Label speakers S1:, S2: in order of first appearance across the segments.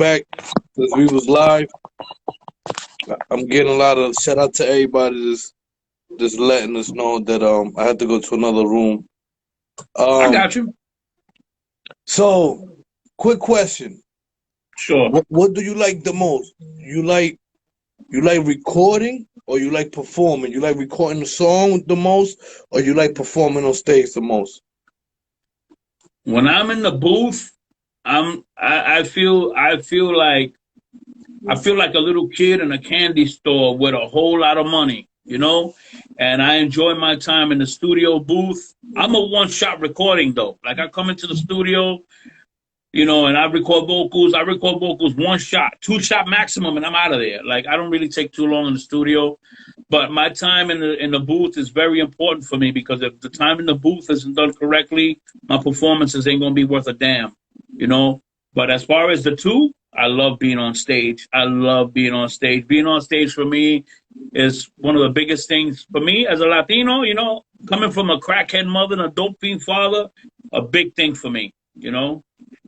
S1: back because we was live. I'm getting a lot of shout out to everybody just letting us know that I had to go to another room.
S2: I got you.
S1: So, quick question.
S2: Sure.
S1: What do you like the most? You like recording or you like performing? You like recording the song the most or you like performing on stage the most?
S2: When I'm in the booth, I feel like a little kid in a candy store with a whole lot of money, and I enjoy my time in the studio booth. I'm a one-shot recording though. Like I come into the studio, and I record vocals. I record vocals one shot, two shot maximum, and I'm out of there. Like I don't really take too long in the studio, but my time in the booth is very important for me because if the time in the booth isn't done correctly, my performances ain't gonna be worth a damn, But as far as the two, I love being on stage. I love being on stage. Being on stage for me is one of the biggest things for me as a Latino. Coming from a crackhead mother and a dope fiend father, a big thing for me.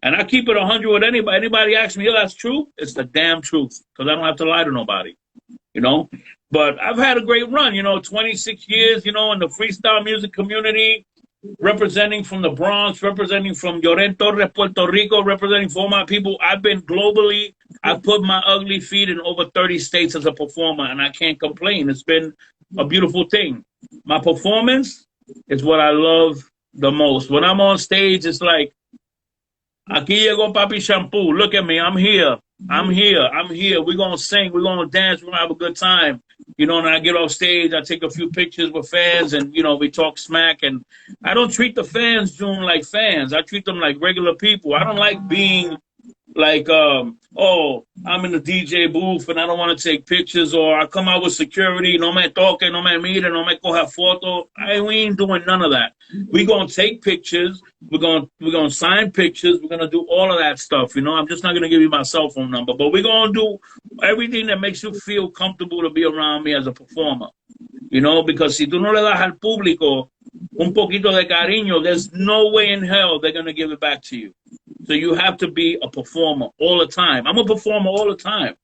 S2: And I keep it 100 with anybody. Anybody asks me, that's true? It's the damn truth because I don't have to lie to nobody. But I've had a great run, 26 years, in the freestyle music community, representing from the Bronx, representing from Llorento, Puerto Rico, representing for my people. I've been globally. I've put my ugly feet in over 30 states as a performer, and I can't complain. It's been a beautiful thing. My performance is what I love the most. When I'm on stage, it's like, aquí llegó Papi Shampoo. Look at me. I'm here. I'm here. I'm here. We're going to sing. We're going to dance. We're going to have a good time. And I get off stage. I take a few pictures with fans and, we talk smack. And I don't treat the fans, June, like fans. I treat them like regular people. I don't like being like, I'm in the DJ booth and I don't want to take pictures, or I come out with security, no me toque, no me mire, no me coja foto. We ain't doing none of that. We're going to take pictures. We're going to sign pictures. We're going to do all of that stuff. I'm just not going to give you my cell phone number, but we're going to do everything that makes you feel comfortable to be around me as a performer. Because si tú no le das al público un poquito de cariño, there's no way in hell they're going to give it back to you. So you have to be a performer all the time. I'm a performer all the time.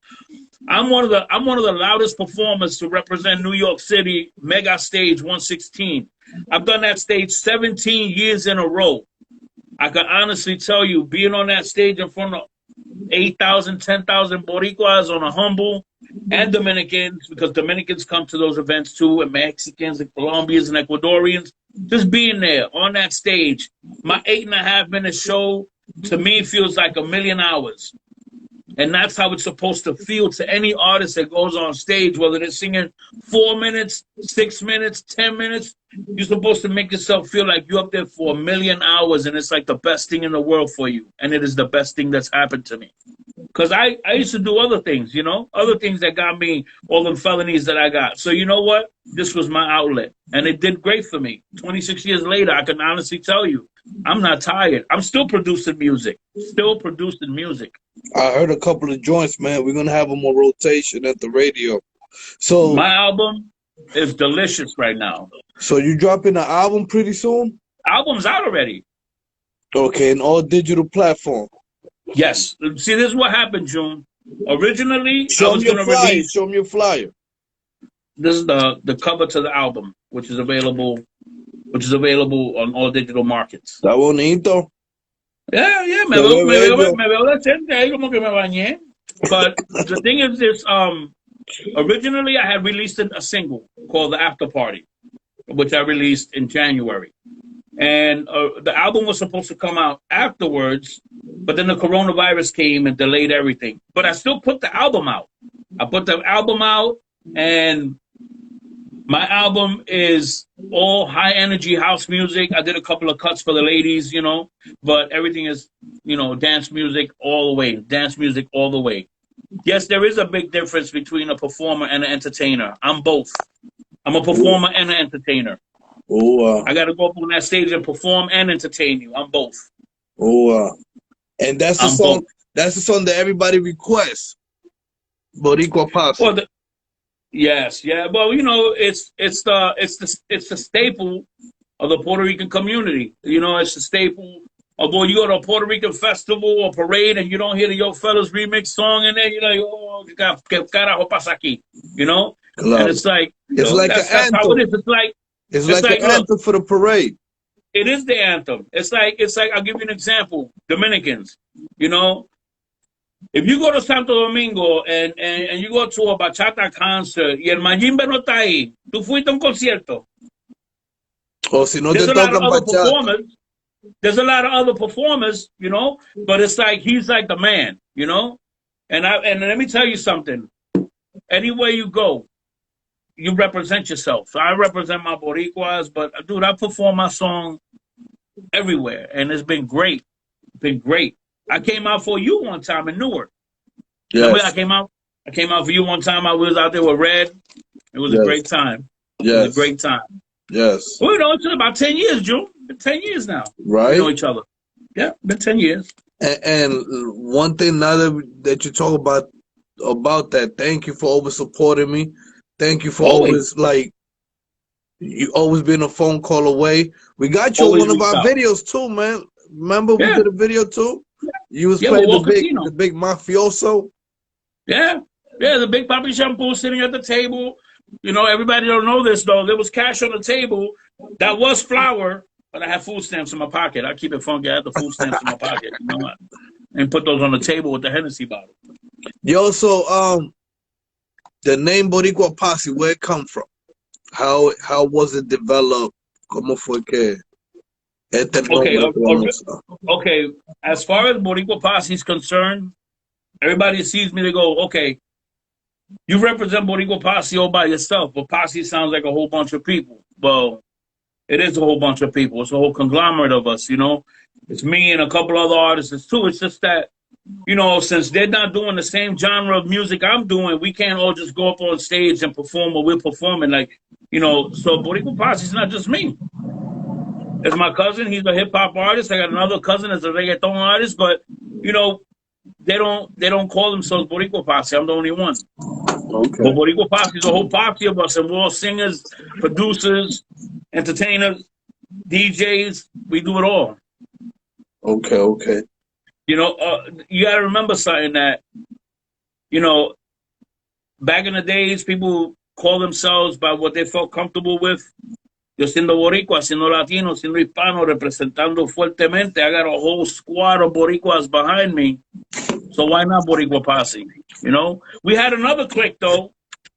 S2: I'm one of the loudest performers to represent New York City Mega Stage 116. I've done that stage 17 years in a row. I can honestly tell you, being on that stage in front of 8,000, 10,000 Boricuas on a humble, and Dominicans, because Dominicans come to those events too, and Mexicans and Colombians and Ecuadorians, just being there on that stage. My 8.5-minute show, to me, feels like 1,000,000 hours. And that's how it's supposed to feel to any artist that goes on stage, whether they're singing 4 minutes, 6 minutes, 10 minutes. You're supposed to make yourself feel like you're up there for 1,000,000 hours, and it's like the best thing in the world for you. And it is the best thing that's happened to me. Because I used to do other things, other things that got me all the felonies that I got. So you know what? This was my outlet. And it did great for me. 26 years later, I can honestly tell you, I'm not tired. I'm still producing music.
S1: I heard a couple of joints, man. We're going to have them on rotation at the radio. So
S2: my album is delicious right now.
S1: So you dropping an album pretty soon?
S2: Album's out already.
S1: Okay, in all digital platform.
S2: Yes. See, this is what happened, June. Originally,
S1: Show me your flyer.
S2: This is the cover to the album, which is available on all digital markets.
S1: Está bonito.
S2: Yeah, me veo decente ahí como que me bañé. But the thing is this, originally I had released a single called The After Party, which I released in January. And the album was supposed to come out afterwards, but then the coronavirus came and delayed everything. But I still put the album out. I put the album out, and my album is all high energy house music. I did a couple of cuts for the ladies, but everything is, dance music all the way. Dance music all the way. Yes, there is a big difference between a performer and an entertainer. I'm both. I'm a performer and an entertainer. I got to go up on that stage and perform and entertain you. I'm both.
S1: And that's the song. Both. That's the song that everybody requests. BoriQua Posse.
S2: Well, yes, yeah. Well, it's the staple of the Puerto Rican community. It's the staple Or boy, you go to a Puerto Rican festival or parade and you don't hear the Yo Fellas remix song in there, you're like, oh, que carajo pasa aquí? You know? And
S1: Claro.
S2: it's like,
S1: It's like an
S2: that's how it
S1: anthem.
S2: is.
S1: It's
S2: It's
S1: like
S2: like,
S1: an
S2: look,
S1: anthem for the parade.
S2: it is the anthem. It's like, I'll give you an example. Dominicans, you know, if you go to Santo Domingo and you go to a bachata concert y el Mayimbe no está ahí, tú fuiste a un concierto.
S1: O si no te
S2: There's a lot of
S1: tocan
S2: other
S1: bachata.
S2: performers. There's a lot of other performers, you know, but it's like he's like the man, you know. And let me tell you something. Anywhere you go, you represent yourself. So I represent my Boricuas, but dude, I perform my song everywhere, and it's been great. Been great. I came out for you one time in Newark. Remember,
S1: Yes.
S2: I came out for you one time. I was out there with Red. It was a
S1: Yes.
S2: great time. It
S1: Yes.
S2: was a great time.
S1: Yes.
S2: We know each other about 10 years, June. Been 10 years now.
S1: Right.
S2: We know each other. Yeah, been 10 years.
S1: And one thing now that you talk about that, thank you for always supporting me. Thank you for always like you always been a phone call away. We got you on one of our videos too, man. Remember we did a video too? You was playing the big mafioso.
S2: Yeah. Yeah, the big Papi Shampoo sitting at the table. You know, everybody don't know this though. There was cash on the table. That was flour, but I have food stamps in my pocket. I keep it funky. I have the food stamps in my pocket. You know what? And put those on the table with the Hennessy bottle.
S1: Yo, so the name BoriQua Posse, where it come from? How was it developed? ¿Cómo fue que este nombre?
S2: Okay. As far as BoriQua Posse is concerned, everybody sees me, they go, okay, you represent BoriQua Posse all by yourself, but Posse sounds like a whole bunch of people. Well, it is a whole bunch of people. It's a whole conglomerate of us, you know. It's me and a couple other artists too. It's just that, you know, since they're not doing the same genre of music I'm doing, we can't all just go up on stage and perform what we're performing. Like, you know, so BoriQua Posse is not just me. It's my cousin. He's a hip hop artist. I got another cousin that's a reggaeton artist, but you know, they don't call themselves BoriQua Posse. I'm the only one.
S1: Okay.
S2: But BoriQua Posse is a whole posse of us, and we're all singers, producers, entertainers, DJs. We do it all.
S1: Okay.
S2: You know, you got to remember something that, you know, back in the days, people call themselves by what they felt comfortable with. Yo siendo boricua, siendo latino, siendo hispano, representando fuertemente. I got a whole squad of boricuas behind me. So why not BoriQua Posse? You know? We had another clique, though.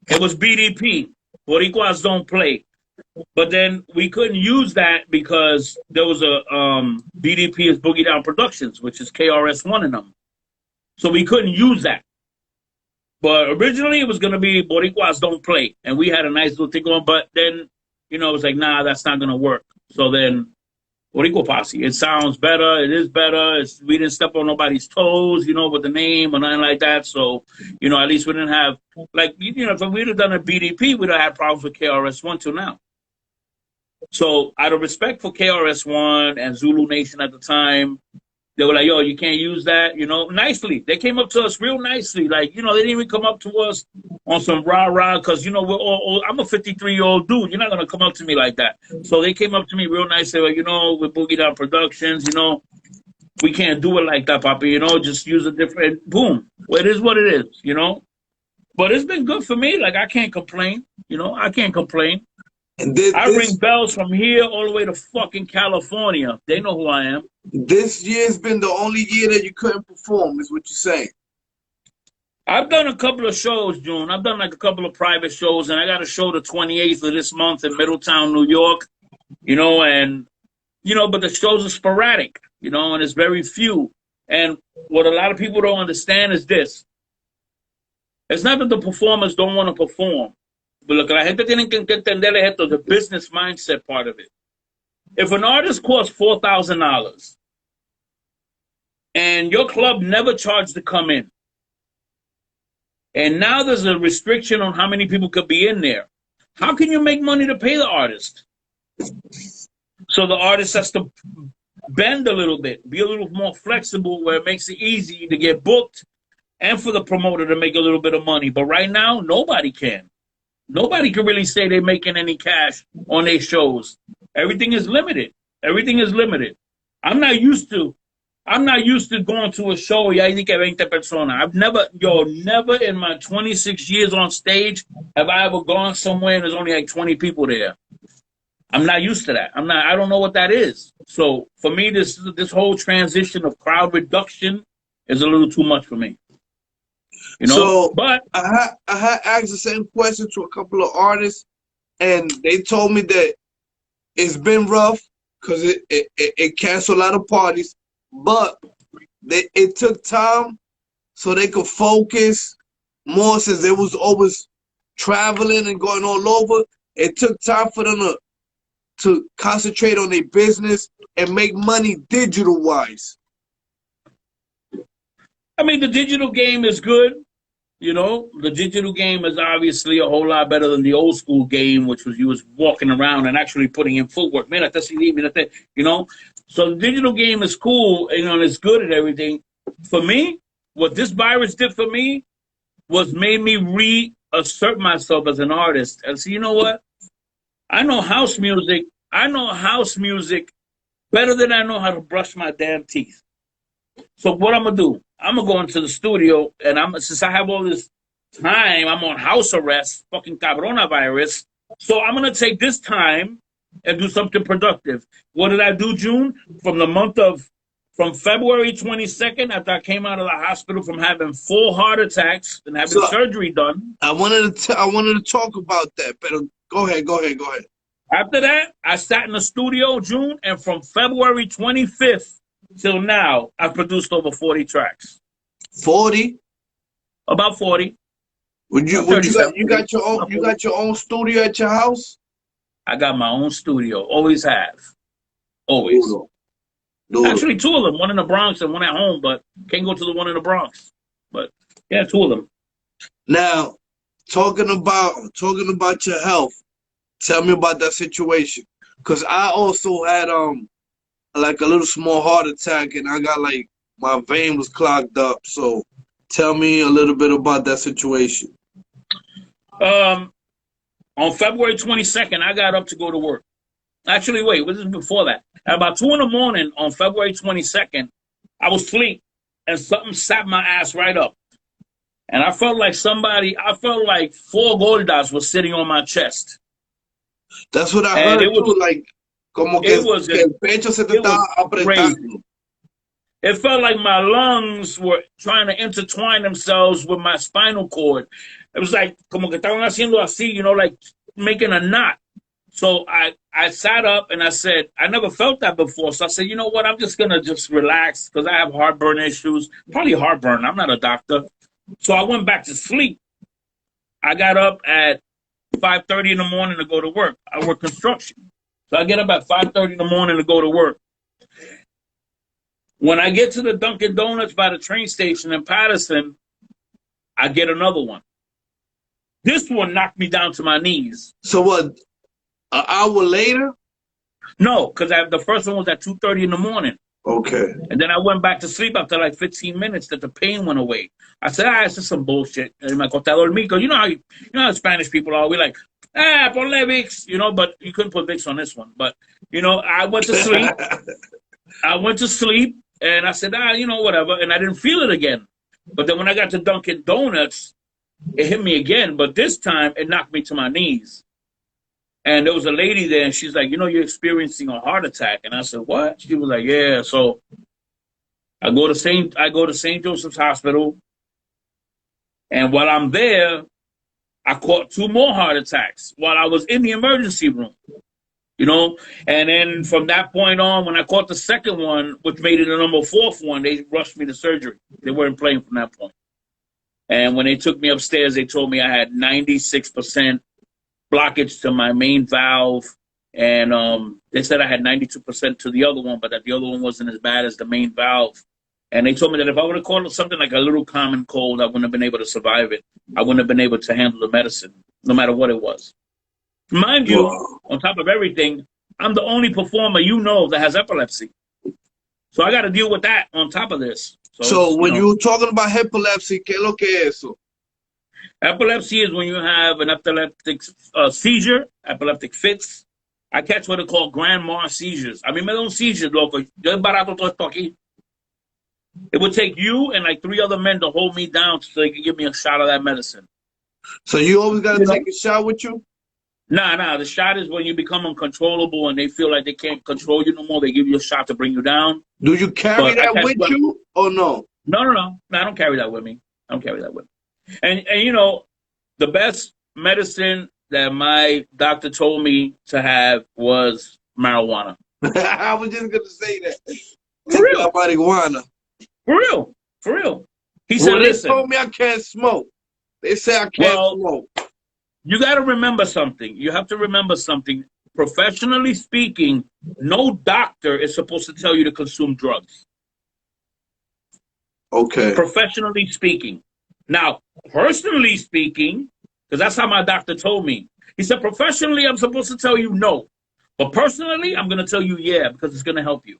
S2: It was BDP. Boricuas don't play. But then we couldn't use that because there was a BDP is Boogie Down Productions, which is KRS-One in them. So we couldn't use that. But originally it was going to be Boricuas don't play. And we had a nice little thing going. But then, you know, it was like, nah, that's not going to work. So then BoriQua Posse. It sounds better. It is better. We didn't step on nobody's toes, you know, with the name or nothing like that. So, you know, at least we didn't have, like, you know, if we'd have done a BDP, we'd have had problems with KRS-One till now. So out of respect for KRS-One and Zulu Nation at the time, they were like, yo, you can't use that, you know, nicely. They came up to us real nicely. Like, you know, they didn't even come up to us on some rah-rah because, you know, we're all I'm a 53-year-old dude. You're not going to come up to me like that. So they came up to me real nice. They were like, you know, with Boogie Down Productions, you know, we can't do it like that, Papi. You know, just use a different, boom. Well, it is what it is, you know. But it's been good for me. Like, I can't complain. You know, I can't complain. And I ring bells from here all the way to fucking California. They know who I am.
S1: This year's been the only year that you couldn't perform, is what you're saying.
S2: I've done a couple of shows, June. I've done like a couple of private shows, and I got a show the 28th of this month in Middletown, New York. You know, and, you know, but the shows are sporadic, you know, and it's very few. And what a lot of people don't understand is this. It's not that the performers don't want to perform. But look, la gente tiene que entender esto, the business mindset part of it. If an artist costs $4,000 and your club never charged to come in, and now there's a restriction on how many people could be in there, how can you make money to pay the artist? So the artist has to bend a little bit, be a little more flexible where it makes it easy to get booked and for the promoter to make a little bit of money. But right now, nobody can. Nobody can really say they're making any cash on their shows. Everything is limited. Everything is limited. I'm not used to. I'm not used to going to a show. Y ahí di que 20 personas. I've never, never in my 26 years on stage have I ever gone somewhere and there's only like 20 people there. I'm not used to that. I don't know what that is. So for me, this whole transition of crowd reduction is a little too much for me. You know,
S1: So
S2: but
S1: I had asked the same question to a couple of artists, and they told me that it's been rough because it canceled a lot of parties, but it took time so they could focus more since they was always traveling and going all over. It took time for them to concentrate on their business and make money digital wise.
S2: I mean, the digital game is good. You know, the digital game is obviously a whole lot better than the old school game, which was you was walking around and actually putting in footwork. You know, so the digital game is cool, you know, and it's good and everything. For me, what this virus did for me was made me reassert myself as an artist and say, you know what? I know house music. I know house music better than I know how to brush my damn teeth. So what I'm gonna do? I'm gonna go into the studio, and since I have all this time, I'm on house arrest, fucking coronavirus. So I'm gonna take this time and do something productive. What did I do, June? From February 22nd, after I came out of the hospital from having 4 heart attacks and having surgery done.
S1: I wanted to talk about that, but go ahead.
S2: After that, I sat in the studio, June, and from February 25th till now, I've produced over 40 tracks.
S1: 40?
S2: About 40.
S1: You got your own studio at your house?
S2: I got my own studio. Always have. Always. Duro. Actually, 2 of them. One in the Bronx and one at home, but can't go to the one in the Bronx. But yeah, 2 of them.
S1: Now, talking about your health, tell me about that situation. Cause I also had like a little small heart attack, and I got like my vein was clogged up. So tell me a little bit about that situation.
S2: On February 22nd, I got up to go to work. Actually, wait, this is before that. At about 2 in the morning on February 22nd, I was asleep, and something sat my ass right up. And I felt like 4 gordas were sitting on my chest.
S1: That's what I heard too, like, como que el pecho se te estaba apretando.
S2: It felt like my lungs were trying to intertwine themselves with my spinal cord. It was like, como que estaban haciendo así, you know, like making a knot. So I sat up and I said, I never felt that before. So I said, you know what? I'm just going to just relax because I have heartburn issues. Probably heartburn. I'm not a doctor. So I went back to sleep. I got up at 5:30 in the morning to go to work. I work construction. So I get up at 5:30 in the morning to go to work. When I get to the Dunkin' Donuts by the train station in Patterson, I get another one. This one knocked me down to my knees.
S1: So what, an hour later?
S2: No, because the first one was at 2:30 in the morning.
S1: Okay.
S2: And then I went back to sleep after like 15 minutes that the pain went away. I said, it's just some bullshit. And me acosté a dormir. You know how Spanish people are. We're like, ponle Vicks, you know, but you couldn't put Vicks on this one. But, you know, I went to sleep. And I said, you know, whatever. And I didn't feel it again. But then when I got to Dunkin' Donuts, it hit me again. But this time, it knocked me to my knees. And there was a lady there, and she's like, you know, you're experiencing a heart attack. And I said, what? She was like, yeah. So I go to St. Joseph's Hospital. And while I'm there, I caught 2 more heart attacks while I was in the emergency room. You know, and then from that point on, when I caught the second one, which made it a number 4th one, they rushed me to surgery. They weren't playing from that point. And when they took me upstairs, they told me I had 96% blockage to my main valve. And they said I had 92% to the other one, but that the other one wasn't as bad as the main valve. And they told me that if I would have caught something like a little common cold, I wouldn't have been able to survive it. I wouldn't have been able to handle the medicine, no matter what it was. Mind you, on top of everything, I'm the only performer you know that has epilepsy. So I got to deal with that on top of this.
S1: So when you're talking about epilepsy, ¿qué es lo que es eso?
S2: Epilepsy is when you have an epileptic seizure, epileptic fits, I catch what are called grand mal seizures. A mí me da un seizure, loco. Yo es barato todo esto aquí. It would take you and like 3 other men to hold me down so they could give me a shot of that medicine.
S1: So you always got to take a shot with you?
S2: Nah. The shot is when you become uncontrollable and they feel like they can't control you no more. They give you a shot to bring you down.
S1: Do you carry that with you or no?
S2: No. I don't carry that with me. And you know, the best medicine that my doctor told me to have was marijuana.
S1: I was just gonna say that.
S2: For real.
S1: Marijuana.
S2: For real. He said, listen.
S1: They told me I can't smoke. They say I can't smoke.
S2: You got to remember something. You have to remember something. Professionally speaking, no doctor is supposed to tell you to consume drugs.
S1: Okay.
S2: Professionally speaking. Now, personally speaking, because that's how my doctor told me. He said, professionally, I'm supposed to tell you no. But personally, I'm going to tell you yeah, because it's going to help you.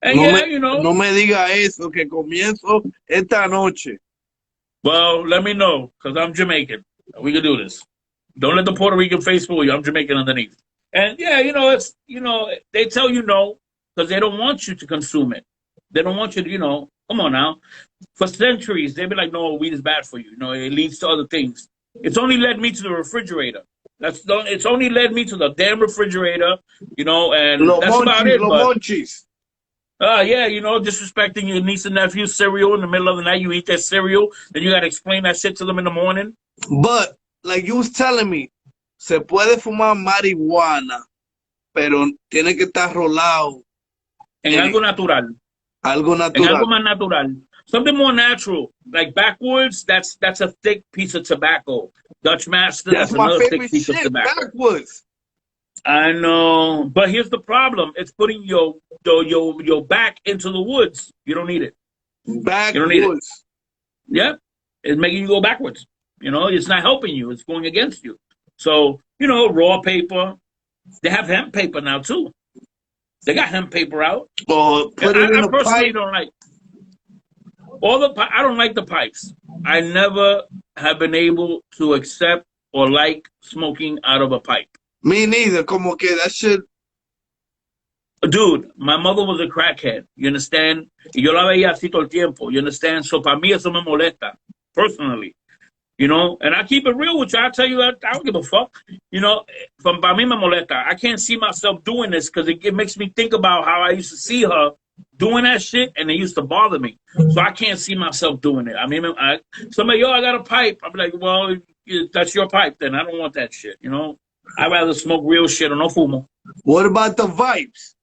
S2: And you know.
S1: No me diga eso, que comienzo esta noche.
S2: Well, let me know, because I'm Jamaican. We can do this. Don't let the Puerto Rican face fool you. I'm Jamaican underneath. And yeah, you know, it's, you know, they tell you no because they don't want you to consume it. They don't want you to, you know, come on now. For centuries, they've been like, no, weed is bad for you. You know, it leads to other things. It's only led me to the refrigerator. It's only led me to the damn refrigerator, you know, and that's about it.
S1: Monchis.
S2: Yeah, you know, disrespecting your niece and nephew's cereal in the middle of the night. You eat that cereal, then you got to explain that shit to them in the morning.
S1: But, like you was telling me, se puede fumar marihuana, pero tiene que estar rolado.
S2: En algo natural.
S1: Algo natural.
S2: En algo más natural. Something more natural. Like backwoods, that's a thick piece of tobacco. Dutch Master, that's another thick piece of tobacco.
S1: Backwoods.
S2: I know, but here's the problem. It's putting your back into the woods. You don't need it.
S1: Backwards.
S2: You don't need it. Yeah, it's making you go backwards. You know, it's not helping you. It's going against you. So, you know, raw paper. They have hemp paper now, too. They got hemp paper out.
S1: Oh, put it in a pipe.
S2: Don't like I don't like the pipes. I never have been able to accept or like smoking out of a pipe.
S1: Me neither. Como que that shit.
S2: Dude, my mother was a crackhead. You understand? Y yo la veía así todo el tiempo. You understand? So para mí eso me molesta, personally. You know, and I keep it real with you. I tell you, I don't give a fuck. You know, para mí me molesta. I can't see myself doing this because it makes me think about how I used to see her doing that shit, and it used to bother me. So I can't see myself doing it. I mean, somebody, yo, I got a pipe. I'm like, well, that's your pipe then. I don't want that shit, you know? I'd rather smoke real shit or no fumo.
S1: What about the vipes?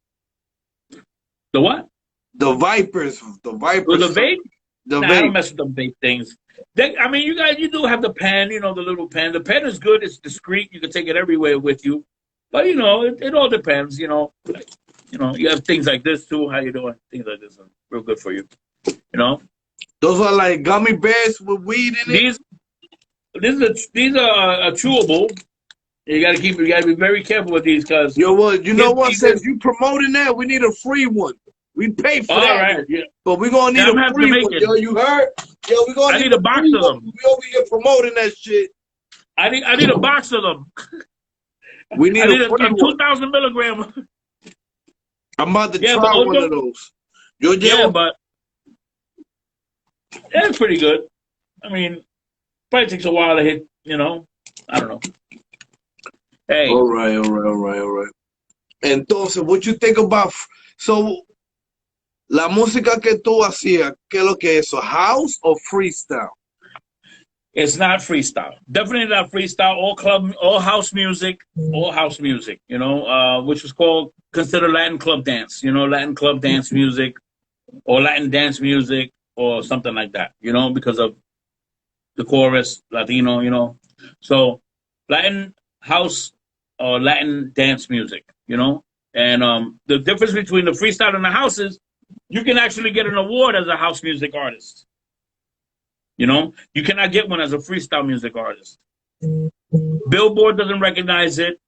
S2: The what?
S1: The vipers. The vipers.
S2: With the vape?
S1: Vape.
S2: I don't mess with them vape things. I mean, you do have the pen, you know, the little pen. The pen is good. It's discreet. You can take it everywhere with you. But, you know, it all depends, you know. Like, you know, you have things like this, too. How you doing? Things like this are real good for you, you know.
S1: Those are like gummy bears with weed in it?
S2: These are chewable. You gotta be very careful with these because
S1: yo, well, you know what? Since you promoting that, we need a free one. We pay for that,
S2: right, yeah.
S1: But we're gonna need a free one. Yo, you heard? Yo, we gonna need
S2: a box of them.
S1: We over here promoting that shit.
S2: I need a box of them.
S1: We need a
S2: 2,000 milligram.
S1: I'm about to try one of those.
S2: But it's pretty good. I mean, probably takes a while to hit. You know, I don't know. Hey.
S1: All right. Entonces, what you think about? So, la música que tú hacías, ¿qué es lo que es eso? House or freestyle?
S2: It's not freestyle. Definitely not freestyle. All house music. You know, which was considered Latin club dance. You know, Latin club dance music, or Latin dance music, or something like that. You know, because of the chorus, Latino. You know, so Latin house or Latin dance music. You know, and the difference between the freestyle and the house is you can actually get an award as a house music artist. You know, you cannot get one as a freestyle music artist. Billboard doesn't recognize it.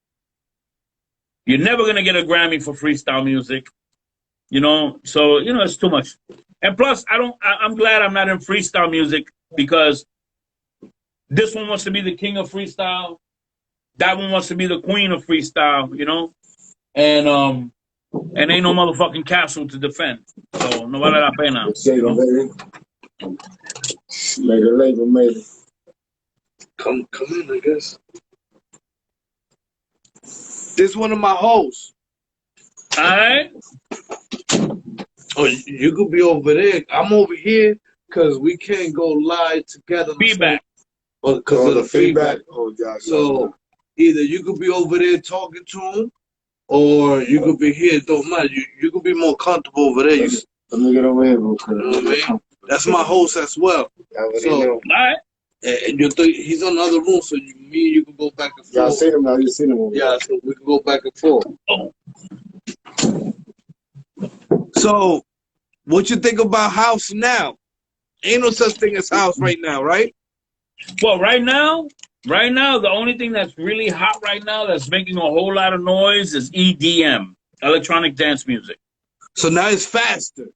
S2: You're never going to get a Grammy for freestyle music. You know, so, you know, it's too much. And plus, I'm glad I'm not in freestyle music because this one wants to be the king of freestyle. That one wants to be the queen of freestyle, you know, and ain't no motherfucking castle to defend, so no vale la pena, you know.
S3: Later, later, later.
S1: Come in, I guess. This one of my hosts.
S2: All right.
S1: Oh, you could be over there. I'm over here because we can't go live together.
S2: Feedback.
S1: Because of the feedback.
S3: Oh, yeah.
S1: So either you could be over there talking to him, or you could be here. It don't matter. You could be more comfortable over there.
S3: Let me get over here real quick.
S1: You know what I mean? That's my host as well. So,
S2: All right.
S1: and he's on the other room, so me and you can go back and forth.
S3: Yeah, I seen him now. You seen him over
S1: Yeah, so we can go back and forth.
S2: Oh.
S1: So, what you think about house now? Ain't no such thing as house right now, right?
S2: Well, right now, the only thing that's really hot right now that's making a whole lot of noise is EDM, electronic dance music.
S1: So now it's faster.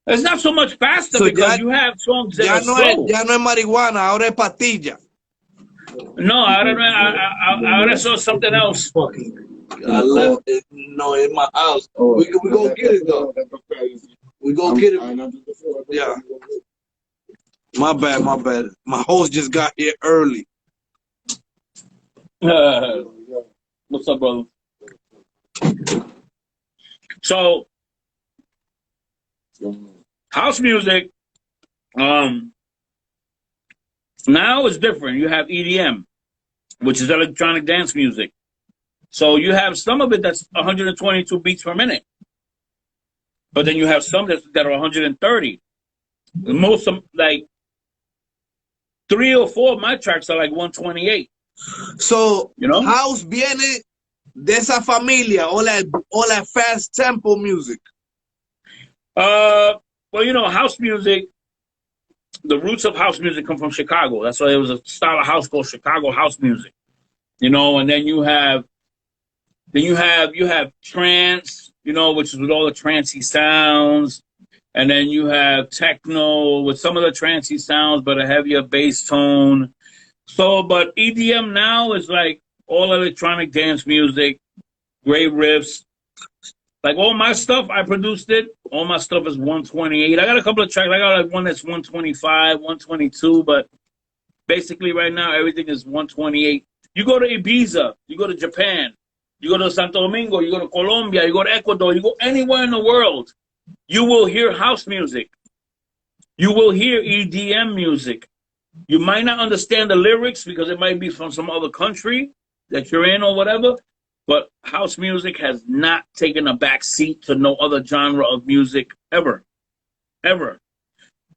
S2: It's not so much faster because you have songs that are slow.
S1: Ya no es marihuana, ahora es pastilla.
S2: No, I don't know. I saw something else.
S1: I left it, in my house. We gonna get it though. We gonna get it. Yeah. My bad. My host just got here early.
S2: What's up, brother? So, house music, now is different. You have EDM, which is electronic dance music. So you have some of it that's 122 beats per minute, but then you have some that are 130. Most of like 3 or 4 of my tracks are like 128.
S1: So
S2: you know,
S1: house viene de esa familia, all that fast tempo music.
S2: Well, you know, house music. The roots of house music come from Chicago. That's why there was a style of house called Chicago house music. You know, and then you have trance, you know, which is with all the trancey sounds. And then you have techno with some of the trancey sounds, but a heavier bass tone. So, but EDM now is like all electronic dance music, great riffs. Like all my stuff, I produced it. All my stuff is 128. I got a couple of tracks. I got like one that's 125, 122, but basically right now everything is 128. You go to Ibiza, you go to Japan, you go to Santo Domingo, you go to Colombia, you go to Ecuador, you go anywhere in the world, you will hear house music. You will hear EDM music. You might not understand the lyrics because it might be from some other country that you're in or whatever, but house music has not taken a back seat to no other genre of music ever. Ever.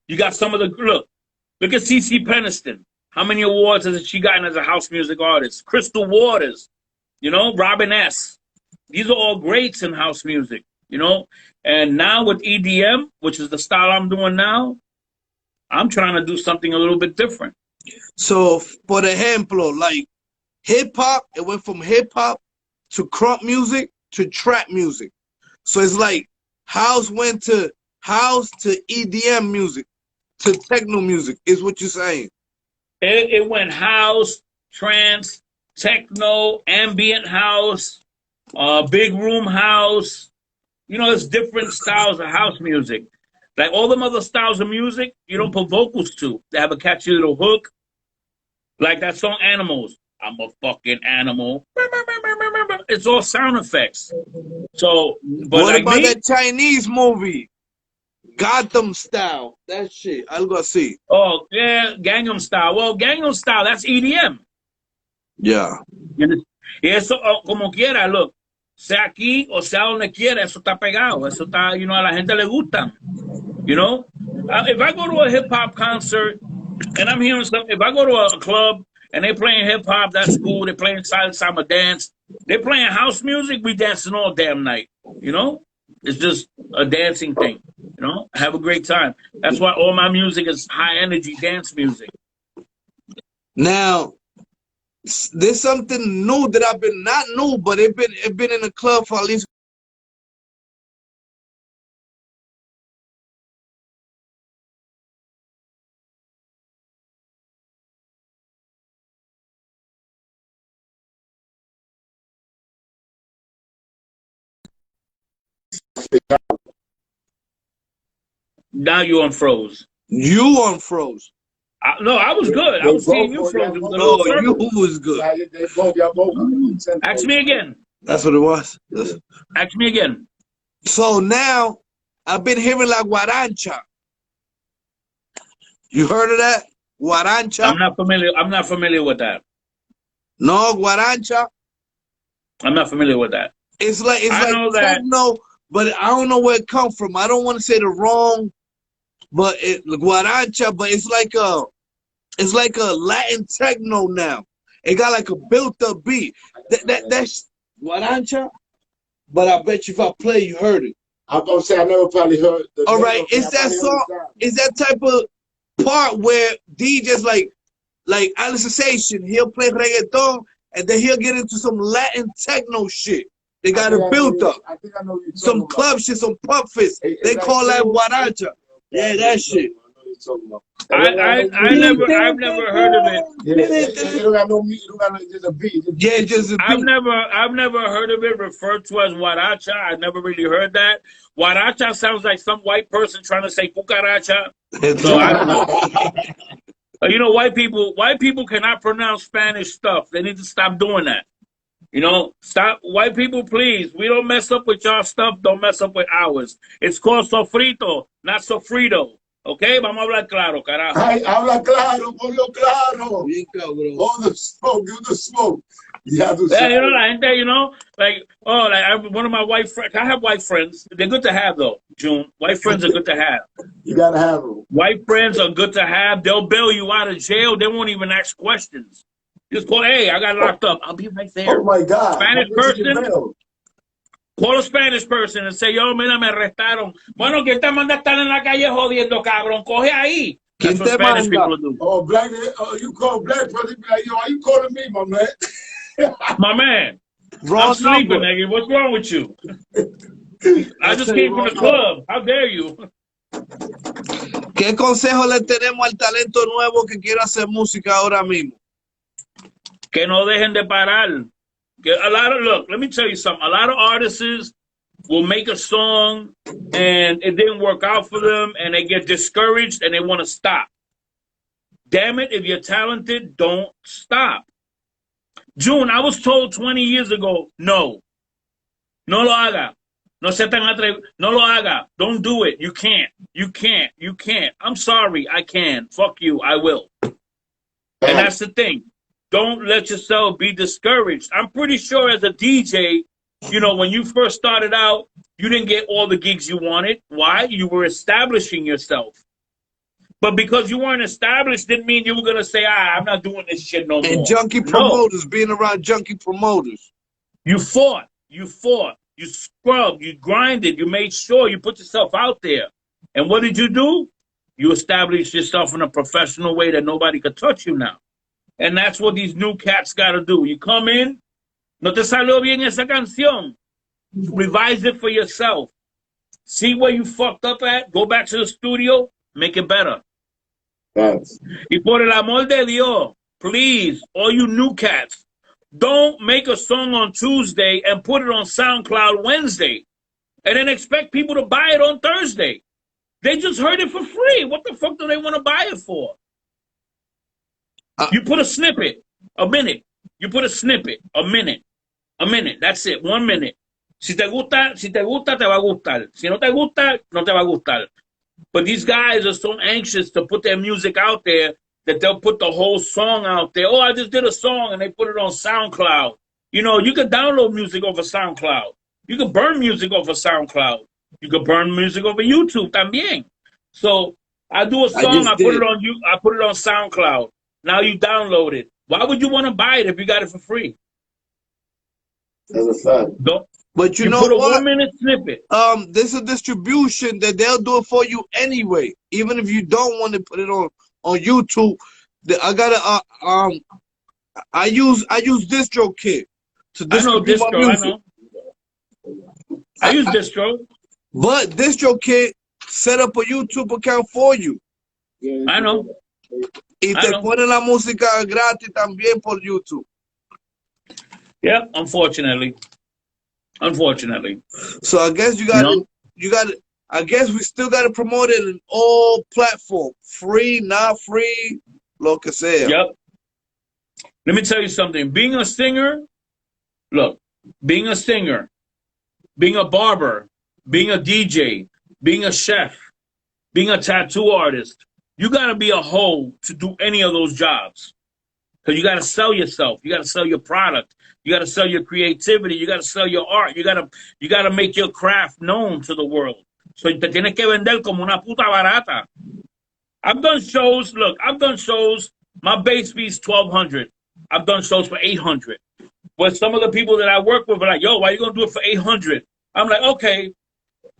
S2: You got some of the, look at CeCe Peniston. How many awards has she gotten as a house music artist? Crystal Waters, you know, Robin S. These are all greats in house music, you know? And now with EDM, which is the style I'm doing now, I'm trying to do something a little bit different.
S1: So, por ejemplo, like hip hop, it went from hip hop to crunk music to trap music. So it's like house went to EDM music to techno music, is what you're saying.
S2: It went house, trance, techno, ambient house, big room house. You know, there's different styles of house music. Like all them other styles of music, you don't put vocals to. They have a catchy little hook. Like that song Animals. I'm a fucking animal. It's all sound effects. So, but
S1: what
S2: like
S1: about
S2: me,
S1: that Chinese movie? Gotham Style. That shit. Algo así.
S2: Oh, yeah, Gangnam Style. Well, Gangnam Style, that's EDM.
S1: Yeah.
S2: Y eso, como quiera, look, sea aquí o sea donde quiera, eso está pegado. Eso está, you know, a la gente le gusta. You know? If I go to a hip hop concert and I'm hearing something, if I go to a club and they're playing hip hop, that's cool. They're playing salsa, I'm a dance. They're playing house music, we dancing all damn night. You know? It's just a dancing thing. You know? Have a great time. That's why all my music is high energy dance music.
S1: Now, there's something new that I've been not new, but it been in the club for at least
S2: Now you unfroze.
S1: You unfroze.
S2: No, I was good. I was seeing you frozen with a little
S1: No, you
S2: circle.
S1: was good.
S3: Y'all both.
S2: Ask me again.
S1: That's what it was.
S2: Ask me again.
S1: So now I've been hearing like guarancha. You heard of that? Guarancha?
S2: I'm not familiar. I'm not familiar with that.
S1: No, guarancha.
S2: I'm not familiar with that.
S1: It's like
S2: I know that.
S1: techno, but I don't know where it come from. I don't want to say the wrong, but guarancha. But it's like a Latin techno now. It got like a built-up beat. That's guarancha. But I bet you if I play, you heard it.
S3: I'm gonna say I never probably heard.
S1: All right, it's that song. It's that type of part where DJs like Alice Sensation, he'll play reggaeton and then he'll get into some Latin techno shit. They got it built up.
S3: I think I know you.
S1: Some club shit, some pump fist. They call that guaracha. Yeah, that shit.
S2: I've never heard of it.
S3: It don't got no meat. It don't got no, just a beat.
S1: Yeah, just a beat.
S2: I've never heard of it referred to as guaracha. I never really heard that. Guaracha sounds like some white person trying to say cucaracha. So I don't know. You know, white people cannot pronounce Spanish stuff. They need to stop doing that. You know, stop. White people, please. We don't mess up with y'all stuff. Don't mess up with ours. It's called sofrito, not sofrito. Okay, vamos a hablar claro, carajo.
S3: Ay, habla claro, ponlo claro.
S1: Bien cabrón.
S3: All the smoke, give the smoke.
S2: Yeah, you know, la gente, you know, like, oh, like one of my white friends. I have white friends. They're good to have, though, June. White friends are good to have.
S3: You gotta have them.
S2: White friends are good to have. They'll bail you out of jail. They won't even ask questions. Just call, hey, I got locked up. I'll be right there.
S3: Oh my God.
S2: Spanish person. Call a Spanish person and say, yo, mira, me arrestaron. Bueno, ¿quién te manda a estar en la calle jodiendo, cabrón? Coge ahí. That's what Spanish people do.
S3: Oh, black, you call black person, be like, yo, are you calling me, my man?
S2: My man.
S1: Wrong
S2: I'm sleeping,
S1: number.
S2: nigga. What's wrong with you? I just came from the club. How dare you?
S1: ¿Qué consejo le tenemos al talento nuevo que quiere hacer música ahora mismo?
S2: Que no dejen de parar. Look, let me tell you something. A lot of artists will make a song and it didn't work out for them and they get discouraged and they want to stop. Damn it, if you're talented, don't stop. June, I was told 20 years ago, no. No lo haga. No se tan atrevido. No lo haga. Don't do it. You can't. You can't. You can't. I'm sorry. I can. Fuck you. I will. And that's the thing. Don't let yourself be discouraged. I'm pretty sure as a DJ, you know, when you first started out, you didn't get all the gigs you wanted. Why? You were establishing yourself. But because you weren't established didn't mean you were going to say, I'm not doing this shit no more.
S1: And junkie promoters, being around junkie promoters.
S2: You fought. You scrubbed. You grinded. You made sure you put yourself out there. And what did you do? You established yourself in a professional way that nobody could touch you now. And that's what these new cats got to do. You come in, no te salió bien esa canción. Revise it for yourself. See where you fucked up at. Go back to the studio. Make it better.
S3: Thanks.
S2: Y por el amor de Dios, please, all you new cats, don't make a song on Tuesday and put it on SoundCloud Wednesday and then expect people to buy it on Thursday. They just heard it for free. What the fuck do they want to buy it for? You put a snippet, a minute. You put a snippet, a minute. A minute. That's it. 1 minute. Si te gusta, te va a gustar. Si no te gusta, no te va a gustar. But these guys are so anxious to put their music out there that they'll put the whole song out there. Oh, I just did a song and they put it on SoundCloud. You know, you can download music over SoundCloud. You can burn music over SoundCloud. You can burn music over YouTube también. So I do a song, I put it on SoundCloud. Now you download it. Why would you want to buy it if you got it for free?
S3: That's a fact.
S1: But you know
S2: put a
S1: what?
S2: 1 minute snippet.
S1: There's a distribution that they'll do it for you anyway, even if you don't want to put it on YouTube. I gotta I use DistroKid to distribute my music.
S2: I use Distro.
S1: But DistroKid set up a YouTube account for you.
S2: I know.
S1: Y te pone la música gratis también por YouTube.
S2: Yeah, unfortunately. So
S1: I guess you got you got to. I guess we still got to promote it in all platforms, free, not free, lo que sea.
S2: Yep. Let me tell you something. Being a singer, look, being a singer, being a barber, being a DJ, being a chef, being a tattoo artist, you got to be a hoe to do any of those jobs. Because you got to sell yourself. You got to sell your product. You got to sell your creativity. You got to sell your art. You got to make your craft known to the world. So te tienes que vender como una puta barata. I've done shows. Look, I've done shows. My base fee is $1,200. I've done shows for $800. But some of the people that I work with are like, yo, why you gonna do it for $800? I'm like, okay,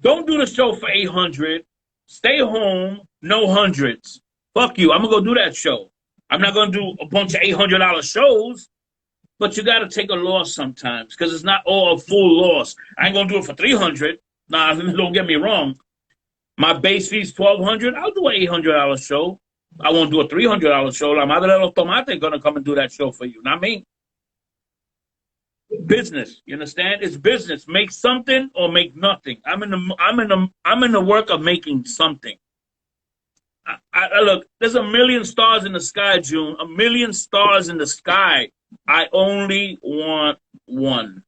S2: don't do the show for $800. Stay home, no hundreds. Fuck you. I'm gonna go do that show. I'm not gonna do a bunch of $800 shows. But you gotta take a loss sometimes because it's not all a full loss. I ain't gonna do it for $300. Nah, don't get me wrong. My base fee is $1,200. I'll do an $800 show. I won't do a $300 show. La Madre de los Tomates gonna come and do that show for you, not me. Business, you understand? It's business. Make something or make nothing. I'm in the work of making something. I look. There's a million stars in the sky, June. A million stars in the sky. I only want one.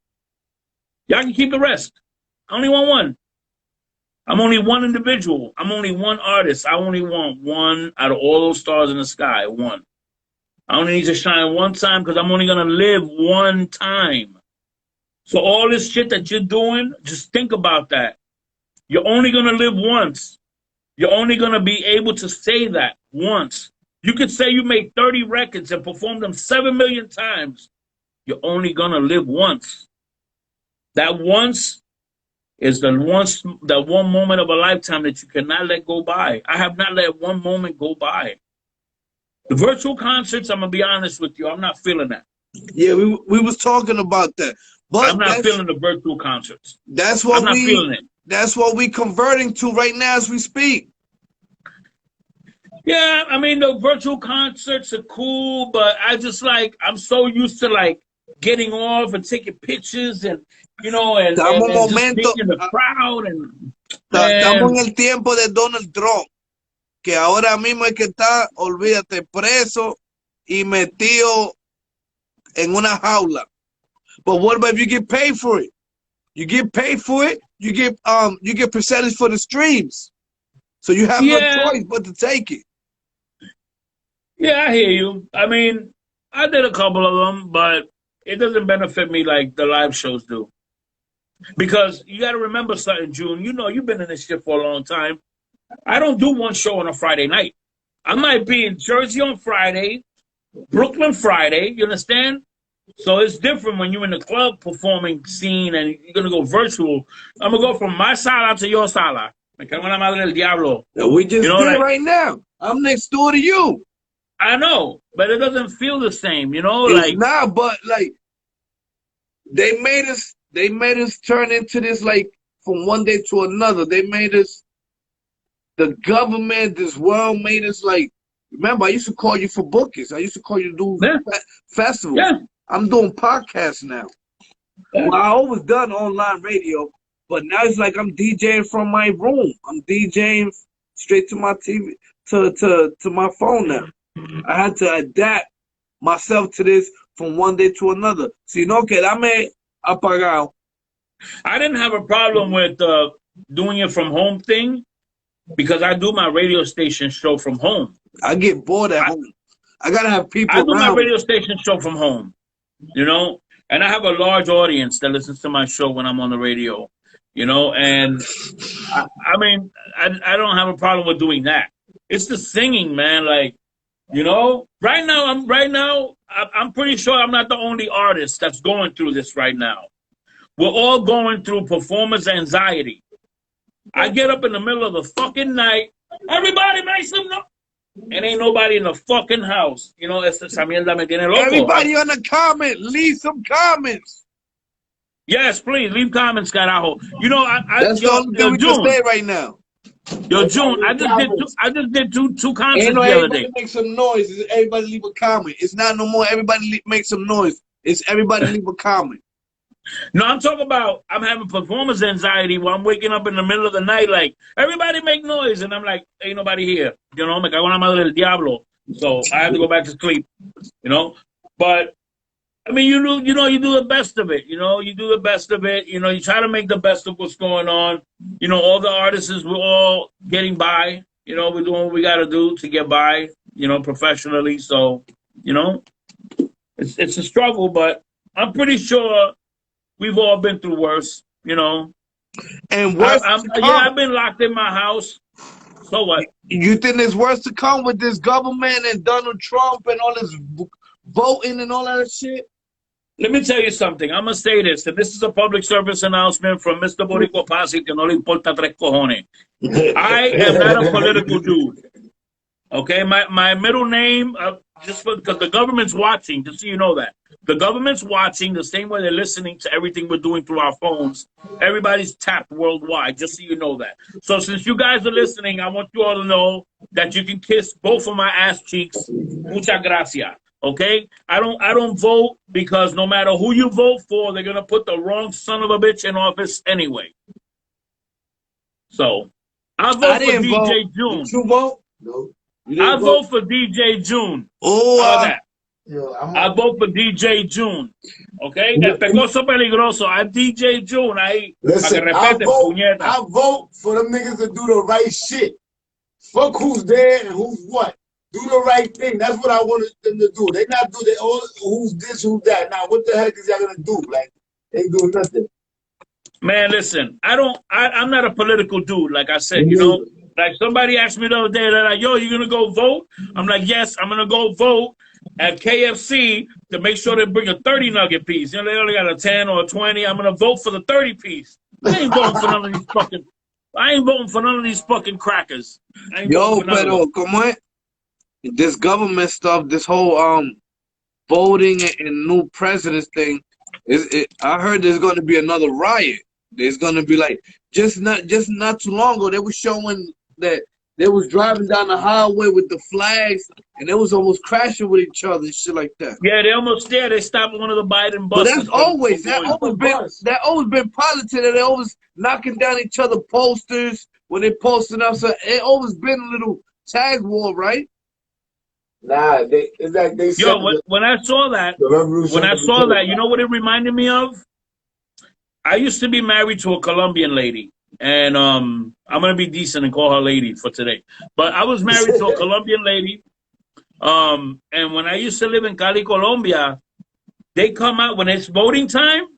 S2: Y'all can keep the rest. I only want one. I'm only one individual. I'm only one artist. I only want one out of all those stars in the sky. One. I only need to shine one time because I'm only going to live one time. So all this shit that you're doing, just think about that. You're only going to live once. You're only going to be able to say that once. You could say you made 30 records and performed them 7 million times. You're only going to live once. That once is the one moment of a lifetime that you cannot let go by. I have not let one moment go by. The virtual concerts, I'm going to be honest with you, I'm not feeling that.
S1: Yeah, we was talking about that. But
S2: I'm not feeling the virtual concerts.
S1: That's what
S2: I'm not feeling it.
S1: That's what we converting to right now as we speak.
S2: Yeah, I mean, the virtual concerts are cool, but I'm so used to getting off and taking pictures and, and just being in the crowd.
S1: Estamos en el tiempo de Donald Trump, que ahora mismo es que está, olvídate, preso y metido en una jaula. But what about if you get paid for it? You get paid for it, you get percentage for the streams. So you have no choice but to take it.
S2: Yeah, I hear you. I mean, I did a couple of them, but it doesn't benefit me like the live shows do. Because you got to remember something, June. You've been in this shit for a long time. I don't do one show on a Friday night. I might be in Jersey on Friday, Brooklyn Friday, you understand? So it's different when you're in the club performing scene and you're going to go virtual. I'm going to go from my sala to your sala. Me cago en la madre del diablo.
S1: We just did right now. I'm next door to you.
S2: I know, but it doesn't feel the same,
S1: It's not, but they made us turn into this from one day to another. They made us, the government, this world made us remember, I used to call you for bookings. I used to call you to do festivals.
S2: Yeah.
S1: I'm doing podcasts now. Yeah. Well, I always done online radio, but now it's like I'm DJing from my room. I'm DJing straight to my TV, to my phone now. I had to adapt myself to this from one day to another. Sino que dame apagado.
S2: I didn't have a problem with doing it from home thing because I do my radio station show from home.
S1: I get bored at home. I gotta have people.
S2: I do my radio station show from home, and I have a large audience that listens to my show when I'm on the radio, and I mean, I don't have a problem with doing that. It's the singing, man. Right now, I'm pretty sure I'm not the only artist that's going through this right now. We're all going through performance anxiety. I get up in the middle of the fucking night. Everybody make some noise. And ain't nobody in the fucking house. Esa mierda me tiene loco.
S1: Everybody on the comment, leave some comments.
S2: Yes, please, leave comments, carajo.
S1: That's the only thing we can say right now.
S2: Yo, June, I just did two concerts the other day.
S1: Make some noise. Everybody leave a comment. It's not no more everybody make some noise. It's everybody leave a comment.
S2: No, I'm talking about I'm having performance anxiety while I'm waking up in the middle of the night, like everybody make noise, and I'm like, ain't nobody here. You know, me cago en la madre del diablo. So I have to go back to sleep. You know, but I mean, you do the best of it. You know, you do the best of it. You know, you try to make the best of what's going on. You know, all the artists, we're all getting by. You know, we're doing what we got to do to get by. You know, professionally. So, you know, it's a struggle, but I'm pretty sure we've all been through worse. You know,
S1: And worse to come.
S2: I've been locked in my house. So what?
S1: You think there's worse to come with this government and Donald Trump and all this voting and all that shit?
S2: Let me tell you something. I'm going to say this, and this is a public service announcement from Mr. BoriQua Posse, que no le importa tres cojones. I am not a political dude. Okay? My middle name, just because the government's watching, just so you know that. The government's watching the same way they're listening to everything we're doing through our phones. Everybody's tapped worldwide, just so you know that. So since you guys are listening, I want you all to know that you can kiss both of my ass cheeks. Muchas gracias. Okay, I don't vote because no matter who you vote for, they're gonna put the wrong son of a bitch in office anyway. So I vote for DJ June.
S3: Did you vote? No.
S2: I vote for DJ June.
S1: Oh,
S2: how about that?
S3: Yeah,
S2: I vote for DJ June. Okay, el pecoso peligroso. I'm DJ June. Ahí.
S3: Listen, I vote for them niggas to do the right shit. Fuck who's there and who's what. Do the right thing. That's what I wanted them to do. They not do the who's this, who's that. Now, what the heck is y'all gonna do? Like, they ain't doing nothing.
S2: Man, listen, I'm not a political dude. Like I said, you know, like somebody asked me the other day, they're like, yo, you gonna go vote? I'm like, yes, I'm gonna go vote at KFC to make sure they bring a 30 nugget piece. You know, they only got a 10 or a 20. I'm gonna vote for the 30 piece. I ain't voting for none of these fucking crackers.
S1: Yo, pero como es? This government stuff, this whole voting and new presidents thing, I heard there's going to be another riot. There's going to be like just not too long ago they were showing that they was driving down the highway with the flags and they was almost crashing with each other and shit like that.
S2: Yeah, they stopped one of the Biden buses.
S1: But that's always been politics. They always knocking down each other posters when they posting up. So it always been a little tag war, right?
S3: Nah, it's like they said.
S2: Yo, when I saw that, you know what it reminded me of? I used to be married to a Colombian lady, and I'm gonna be decent and call her lady for today. But I was married to a Colombian lady, and when I used to live in Cali, Colombia, they come out when it's voting time.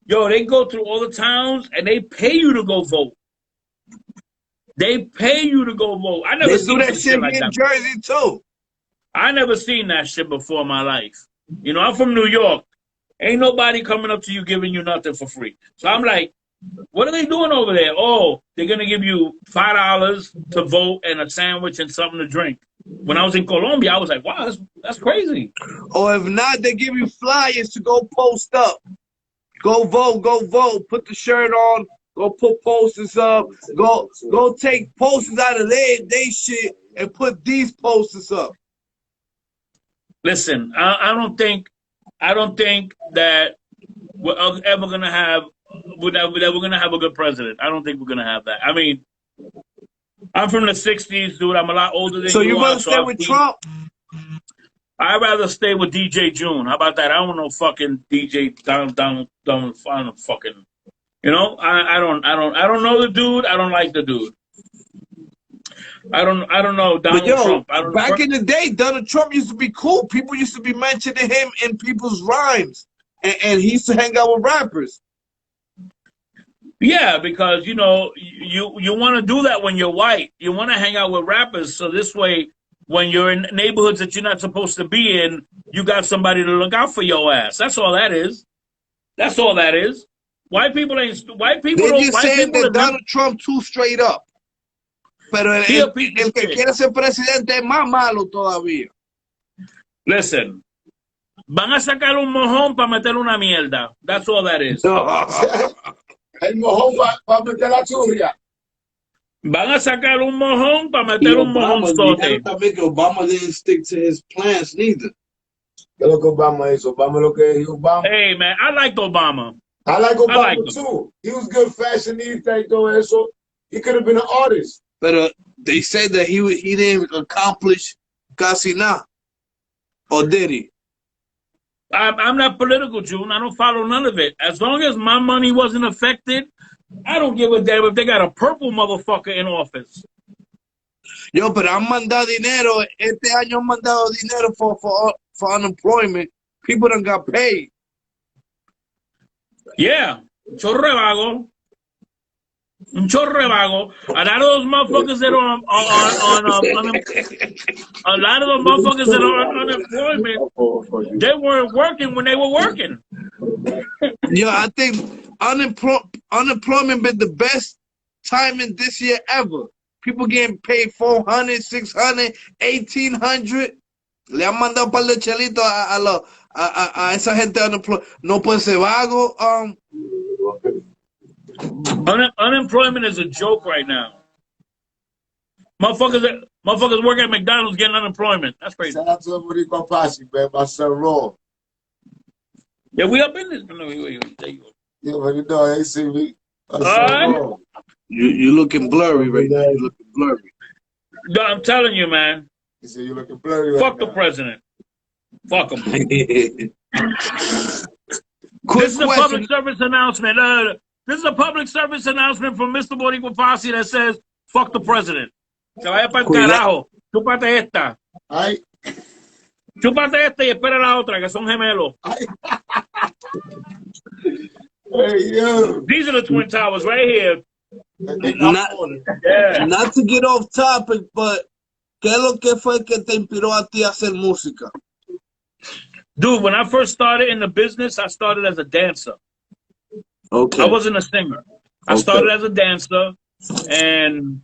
S2: Yo, they go through all the towns and they pay you to go vote. They pay you to go vote. I never seen that shit like that.
S1: In Jersey too.
S2: I never seen that shit before in my life. You know, I'm from New York. Ain't nobody coming up to you giving you nothing for free. So I'm like, what are they doing over there? Oh, they're going to give you $5 to vote and a sandwich and something to drink. When I was in Colombia, I was like, wow, that's crazy.
S1: Or if not, they give you flyers to go post up. Go vote, put the shirt on, go put posters up, go take posters out of their shit and put these posters up.
S2: Listen, I don't think that we're ever gonna have a good president. I don't think we're gonna have that. I mean, I'm from the '60s, dude. I'm a lot older than you.
S1: So you want to stay with Trump?
S2: I'd rather stay with DJ June. How about that? I don't want no fucking DJ down fucking. You know, I don't know the dude. I don't like the dude. I don't know Donald Trump.
S1: Back in the day, Donald Trump used to be cool. People used to be mentioning him in people's rhymes, and he used to hang out with rappers.
S2: Yeah, because you know you want to do that when you're white. You want to hang out with rappers, so this way, when you're in neighborhoods that you're not supposed to be in, you got somebody to look out for your ass. That's all that is. That's all that is. White people ain't. White people.
S1: They're just saying that Donald Trump too straight up. Pero el que quiere ser presidente es más malo todavía.
S2: Listen, van a sacar un mojón para meter una mierda. That's all that is.
S3: El mojón para meter la churria.
S2: Van a sacar un mojón para meter un mojonzote.
S1: También que Obama didn't stick to his plans neither.
S3: ¿Qué es lo que Obama hizo? Obama lo que dijo Obama.
S2: Hey man, I liked Obama.
S3: I like
S2: I like
S3: Obama
S2: him.
S3: too. He was good fashionista y todo eso. He could have been an artist.
S1: But they said that he didn't accomplish casi nada. Or did he?
S2: I'm not political, June. I don't follow none of it. As long as my money wasn't affected, I don't give a damn if they got a purple motherfucker in office.
S1: Yo, pero han mandado dinero. Este año han mandado dinero for unemployment. People done got paid.
S2: Yeah. Chorro de vago. Un chorro de vago. A lot of those motherfuckers that are a lot of the motherfuckers that are on unemployment, they weren't working when they were working.
S1: Yo, I think unemployment been the best timing this year ever. People getting paid 400, 600, 1,800. Le han mandado un par de chelitos a esa gente unemployed. No puede ser vago.
S2: Unemployment is a joke right now. Motherfuckers working at McDonald's getting unemployment. That's crazy.
S3: Shout out to BoriQua Posse, man. My son Raw.
S2: Yeah, we up in this. No, wait, there you go.
S3: Yeah, but you know, they see me.
S1: You looking blurry right now. You looking blurry.
S2: No, I'm telling you, man.
S3: He said you looking blurry.
S2: Fuck the president. Fuck him. This is a public service announcement. This is a public service announcement from Mr. BoriQua Posse that says, fuck the president. Se vaya para el carajo. Chúpate esta.
S3: Ay.
S2: Chúpate esta y espera la otra, que son gemelos.
S3: Hey, yo.
S2: These are the Twin Towers right here.
S1: Not to get off topic, but ¿qué es lo que fue que te inspiró a ti a hacer música?
S2: Dude, when I first started in the business, I started as a dancer.
S1: Okay.
S2: I wasn't a singer. I started as a dancer, and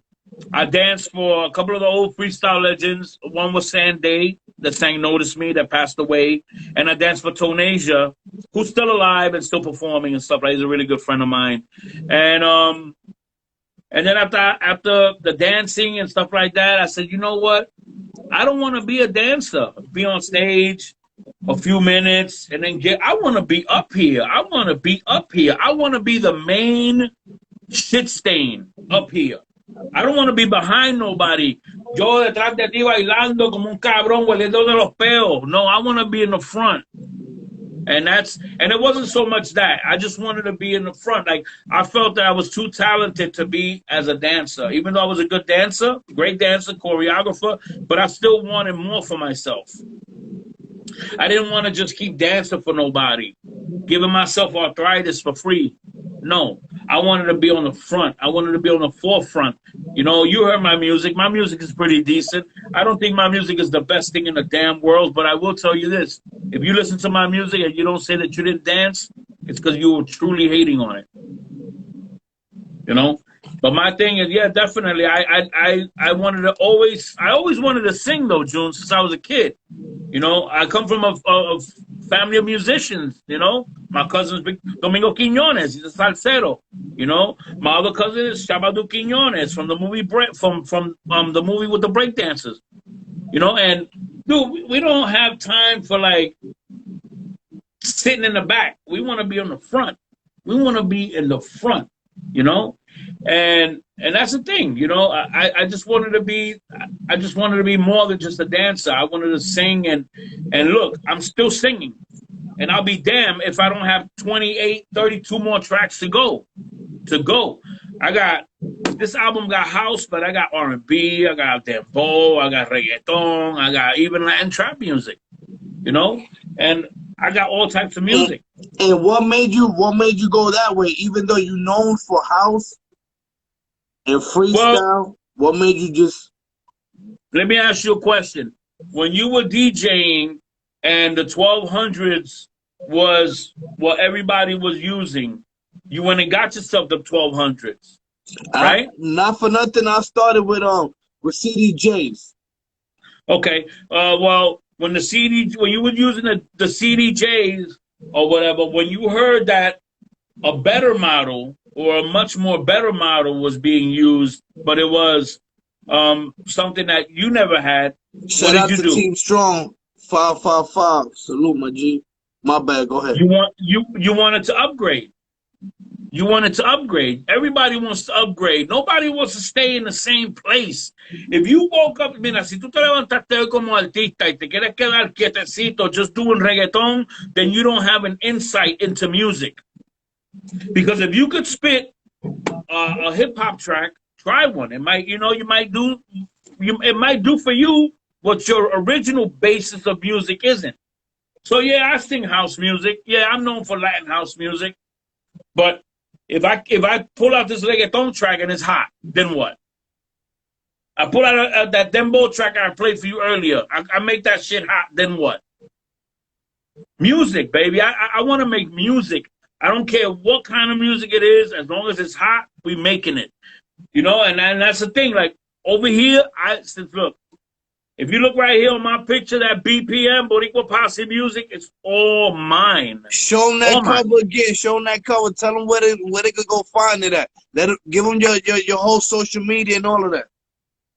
S2: I danced for a couple of the old freestyle legends. One was Sanday, that sang Notice Me, that passed away. And I danced for Tonasia, who's still alive and still performing and stuff. Like, he's a really good friend of mine. And then after the dancing and stuff like that, I said, you know what? I don't want to be a dancer. Be on stage a few minutes and then I want to be up here. I want to be up here. I want to be the main shit stain up here. I don't want to be behind nobody. Yo detrás de ti bailando como un cabrón hueliendo de los peos. No, I want to be in the front. And it wasn't so much that. I just wanted to be in the front. Like, I felt that I was too talented to be as a dancer. Even though I was a good dancer, great dancer, choreographer, but I still wanted more for myself. I didn't want to just keep dancing for nobody, giving myself arthritis for free. No, I wanted to be on the front. I wanted to be on the forefront. You know, you heard my music. My music is pretty decent. I don't think my music is the best thing in the damn world, but I will tell you this. If you listen to my music and you don't say that you didn't dance, it's because you were truly hating on it. You know? But my thing is, yeah, definitely. I always wanted to sing though, June, since I was a kid. You know, I come from a family of musicians. You know, my cousin's Domingo Quiñones. He's a salsero. You know, my other cousin is Shabadu Quiñones from the movie from the movie with the breakdancers. You know, and dude, we don't have time for like sitting in the back. We want to be on the front. We want to be in the front. You know, and that's the thing, you know. I just wanted to be more than just a dancer. I wanted to sing and look, I'm still singing, and I'll be damned if I don't have 32 more tracks to go. I got this album got house, but I got R&B, I got dembow, I got reggaeton, I got even Latin trap music, you know, and I got all types of music.
S1: And what made you go that way? Even though you're known for house and freestyle, well, what made you just?
S2: Let me ask you a question. When you were DJing and the 1200s was what everybody was using, you went and got yourself the 1200s, right?
S1: Not for nothing. I started with CDJs.
S2: Okay. Well, when you were using the CDJs or whatever, when you heard that a better model or a much more better model was being used, but it was something that you never had,
S1: Shout out to Team Strong 555. Salute, my G. My bad. Go ahead.
S2: You wanted to upgrade. You wanted to upgrade. Everybody wants to upgrade. Nobody wants to stay in the same place. If you woke up, mira, si tú te levantaste hoy como artista y te quieres quedar quietecito just doing reggaeton, then you don't have an insight into music. Because if you could spit a hip hop track, try one. It might, you know, it might do for you what your original basis of music isn't. So yeah, I sing house music. Yeah, I'm known for Latin house music. But if I pull out this reggaeton track and it's hot, then what? I pull out that dembow track I played for you earlier. I make that shit hot, then what? Music, baby. I want to make music. I don't care what kind of music it is. As long as it's hot, we making it. You know, and that's the thing. Like, over here, I said, look, if you look right here on my picture, that BPM, BoriQua Posse music, it's all mine.
S1: Show them that cover again. Show them that cover. Tell them where they could go find it at. Give them your whole social media and all of that.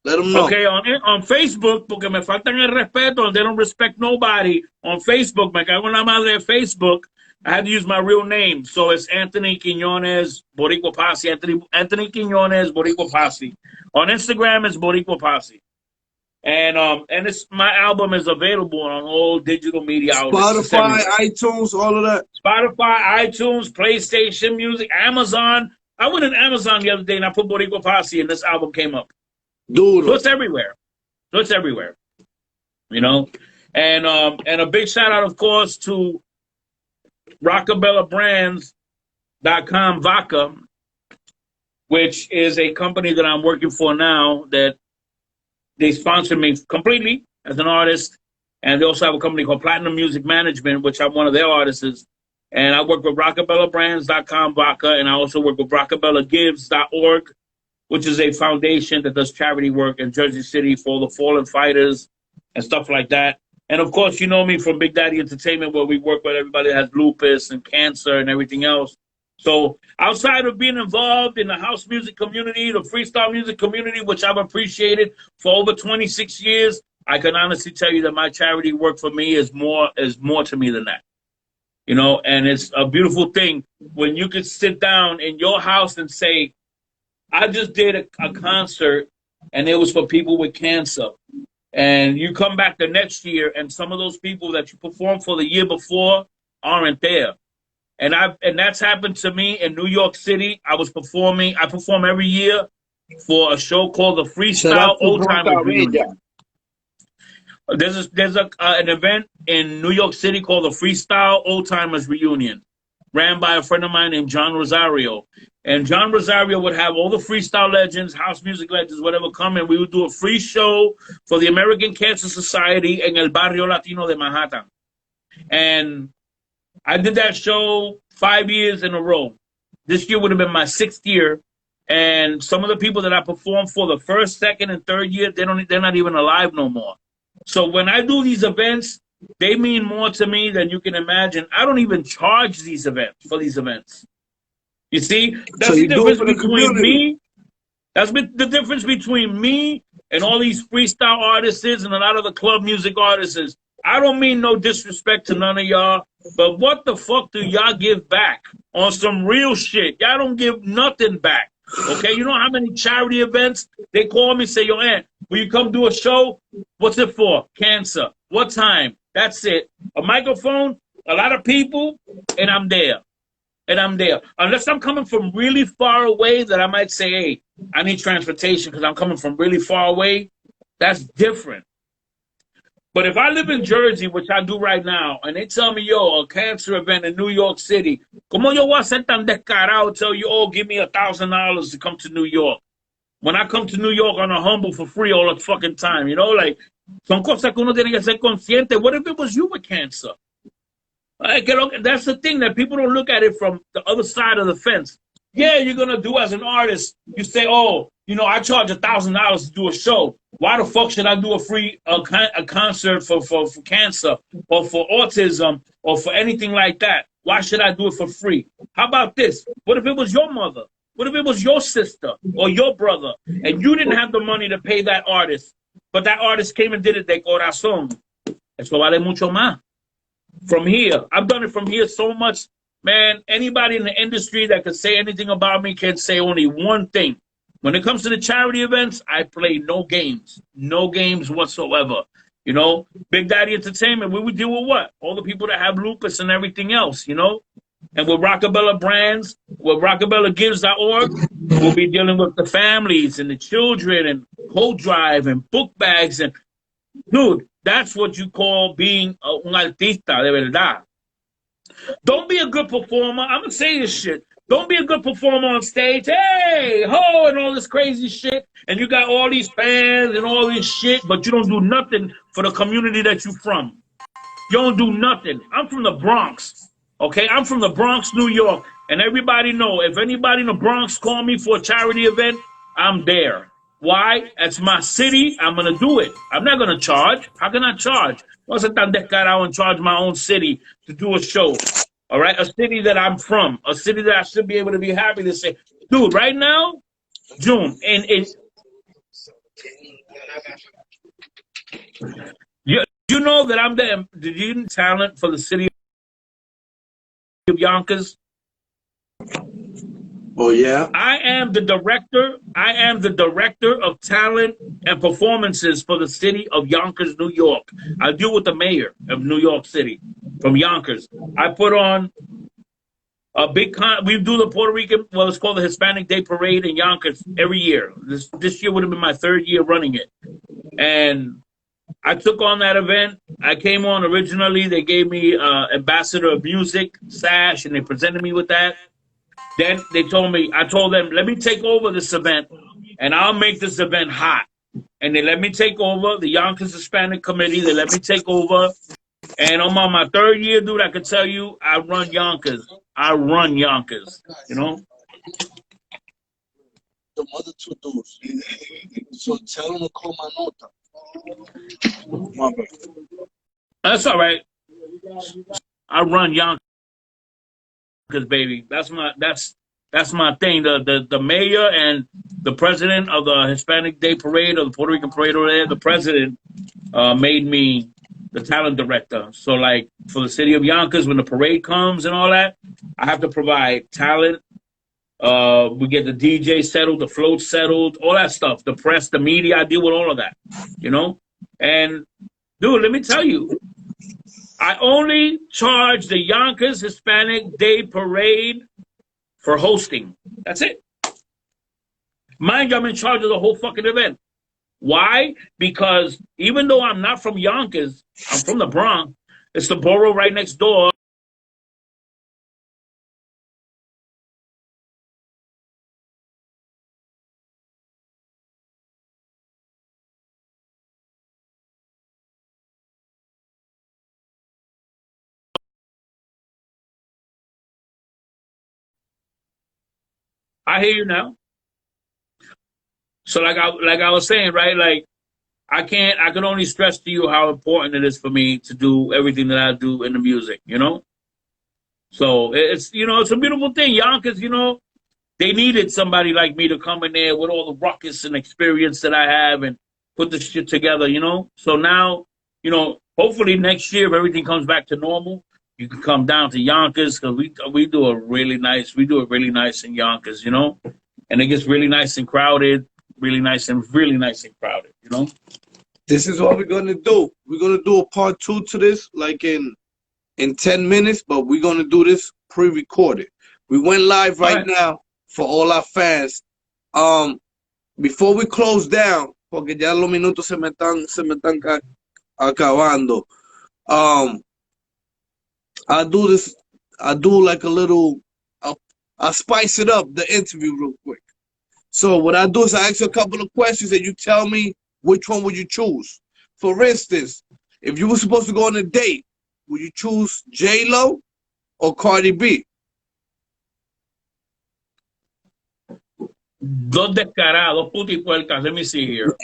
S1: Let them know.
S2: Okay, on Facebook, porque me faltan el respeto, they don't respect nobody. On Facebook, me cago en la madre de Facebook, I had to use my real name. So it's Anthony Quiñones, BoriQua Posse. Anthony Quiñones, BoriQua Posse. On Instagram, it's BoriQua Posse. And it's my album is available on all digital media outlets.
S1: Spotify, iTunes, all of that.
S2: Spotify, iTunes, PlayStation Music, Amazon. I went on Amazon the other day and I put BoriQua Posse and this album came up.
S1: Dude.
S2: So it's everywhere. You know? And a big shout out, of course, to RockabellABrands.com Vodka, which is a company that I'm working for now that they sponsor me completely as an artist. And they also have a company called Platinum Music Management, which I'm one of their artists. And I work with RockabellABrands.com Vodka, and I also work with RockabellaGives.org, which is a foundation that does charity work in Jersey City for the fallen fighters and stuff like that. And, of course, you know me from Big Daddy Entertainment, where we work with everybody that has lupus and cancer and everything else. So outside of being involved in the house music community, the freestyle music community, which I've appreciated for over 26 years, I can honestly tell you that my charity work for me is more to me than that. You know, and it's a beautiful thing when you can sit down in your house and say, I just did a concert and it was for people with cancer. And you come back the next year and some of those people that you performed for the year before aren't there. And that's happened to me in New York City. I perform every year for a show called the Freestyle Old Timers Reunion. There's an event in New York City called the Freestyle Old Timers Reunion, ran by a friend of mine named John Rosario. And John Rosario would have all the freestyle legends, house music legends, whatever come, and we would do a free show for the American Cancer Society in El Barrio Latino de Manhattan. And I did that show 5 years in a row. This year would have been my 6th year. And some of the people that I performed for the first, second, and third year, they're not even alive no more. So when I do these events, they mean more to me than you can imagine. I don't even charge these events. You see, that's the difference between me. That's the difference between me and all these freestyle artists and a lot of the club music artists. I don't mean no disrespect to none of y'all, but what the fuck do y'all give back on some real shit? Y'all don't give nothing back. Okay, you know how many charity events they call me and say, yo, Aunt, will you come do a show? What's it for? Cancer. What time? That's it. A microphone, a lot of people, and I'm there. Unless I'm coming from really far away, that I might say, hey, I need transportation because I'm coming from really far away. That's different. But if I live in Jersey, which I do right now, and they tell me, yo, a cancer event in New York City, como yo voy a ser tan descarado, tell you, oh, give me $1,000 to come to New York. When I come to New York on a humble for free all the fucking time, you know, like, son cosas que uno tiene que ser consciente. What if it was you with cancer? Like, that's the thing, that people don't look at it from the other side of the fence. Yeah, you're going to do as an artist. You say, oh, you know, I charge $1,000 to do a show. Why the fuck should I do a concert for cancer or for autism or for anything like that? Why should I do it for free? How about this? What if it was your mother? What if it was your sister or your brother and you didn't have the money to pay that artist, but that artist came and did it de corazón? Eso vale mucho más. From here, I've done it from here so much man, anybody in the industry that could say anything about me can say only one thing. When it comes to the charity events, I play no games. No games whatsoever. You know, Big Daddy Entertainment, we would deal with what? All the people that have lupus and everything else, you know? And with Rockabella Brands, with RocabellaGives.org, we'll be dealing with the families and the children and coat drive and book bags. And, dude, that's what you call being un artista de verdad. Don't be a good performer. I'm going to say this shit. Don't be a good performer on stage. Hey, ho, and all this crazy shit. And you got all these fans and all this shit, but you don't do nothing for the community that you're from. You don't do nothing. I'm from the Bronx. Okay, I'm from the Bronx, New York. And everybody know, if anybody in the Bronx call me for a charity event, I'm there. Why? That's my city. I'm going to do it. I'm not going to charge. How can I charge? What's it tan descarado and charge my own city to do a show? All right, a city that I'm from, a city that I should be able to be happy to say, dude, right now, June, and you know that I'm the hidden talent for the city of Yonkers.
S1: Oh yeah.
S2: I am the director. I am the director of talent and performances for the city of Yonkers, New York. I deal with the mayor of New York City from Yonkers. I put on a big we do the Puerto Rican, well, it's called the Hispanic Day Parade in Yonkers every year. This year would have been my 3rd year running it. And I took on that event. I came on originally. They gave me ambassador of music sash, and they presented me with that. Then they told me, I told them, let me take over this event, and I'll make this event hot. And they let me take over the Yonkers Hispanic Committee. They let me take over. And I'm on my 3rd year, dude. I can tell you, I run Yonkers. I run Yonkers, you know?
S3: The other 2 dudes. So tell them to call my nota. My bad.
S2: That's all right. I run Yonkers, baby. That's my thing. The mayor and the president of the Hispanic Day Parade or the Puerto Rican Parade over there, the president made me the talent director. So like for the city of Yonkers, when the parade comes and all that, I have to provide talent. We get the DJ settled, the float settled, all that stuff. The press, the media, I deal with all of that, you know? And dude, let me tell you, I only charge the Yonkers Hispanic Day Parade for hosting. That's it. Mind you, I'm in charge of the whole fucking event. Why? Because even though I'm not from Yonkers, I'm from the Bronx. It's the borough right next door. I hear you now. So like I was saying, right? Like I can only stress to you how important it is for me to do everything that I do in the music, you know? So it's, you know, it's a beautiful thing. Yonkers, you know, they needed somebody like me to come in there with all the ruckus and experience that I have and put the shit together, you know? So now, you know, hopefully next year, if everything comes back to normal, you can come down to Yonkers because we do it really nice in Yonkers, you know? And it gets really nice and crowded, really nice and crowded, you know?
S1: This is what we're gonna do. We're gonna do a part 2 to this, like in 10 minutes, but we're gonna do this pre-recorded. We went live right now for all our fans. Before we close down, porque ya los minutos se me están acabando. I do like a little, I'll spice it up, the interview real quick. So what I do is I ask you a couple of questions and you tell me which one would you choose. For instance, if you were supposed to go on a date, would you choose J-Lo or Cardi B?
S2: Dos descarados, putipuercas. Let me see here.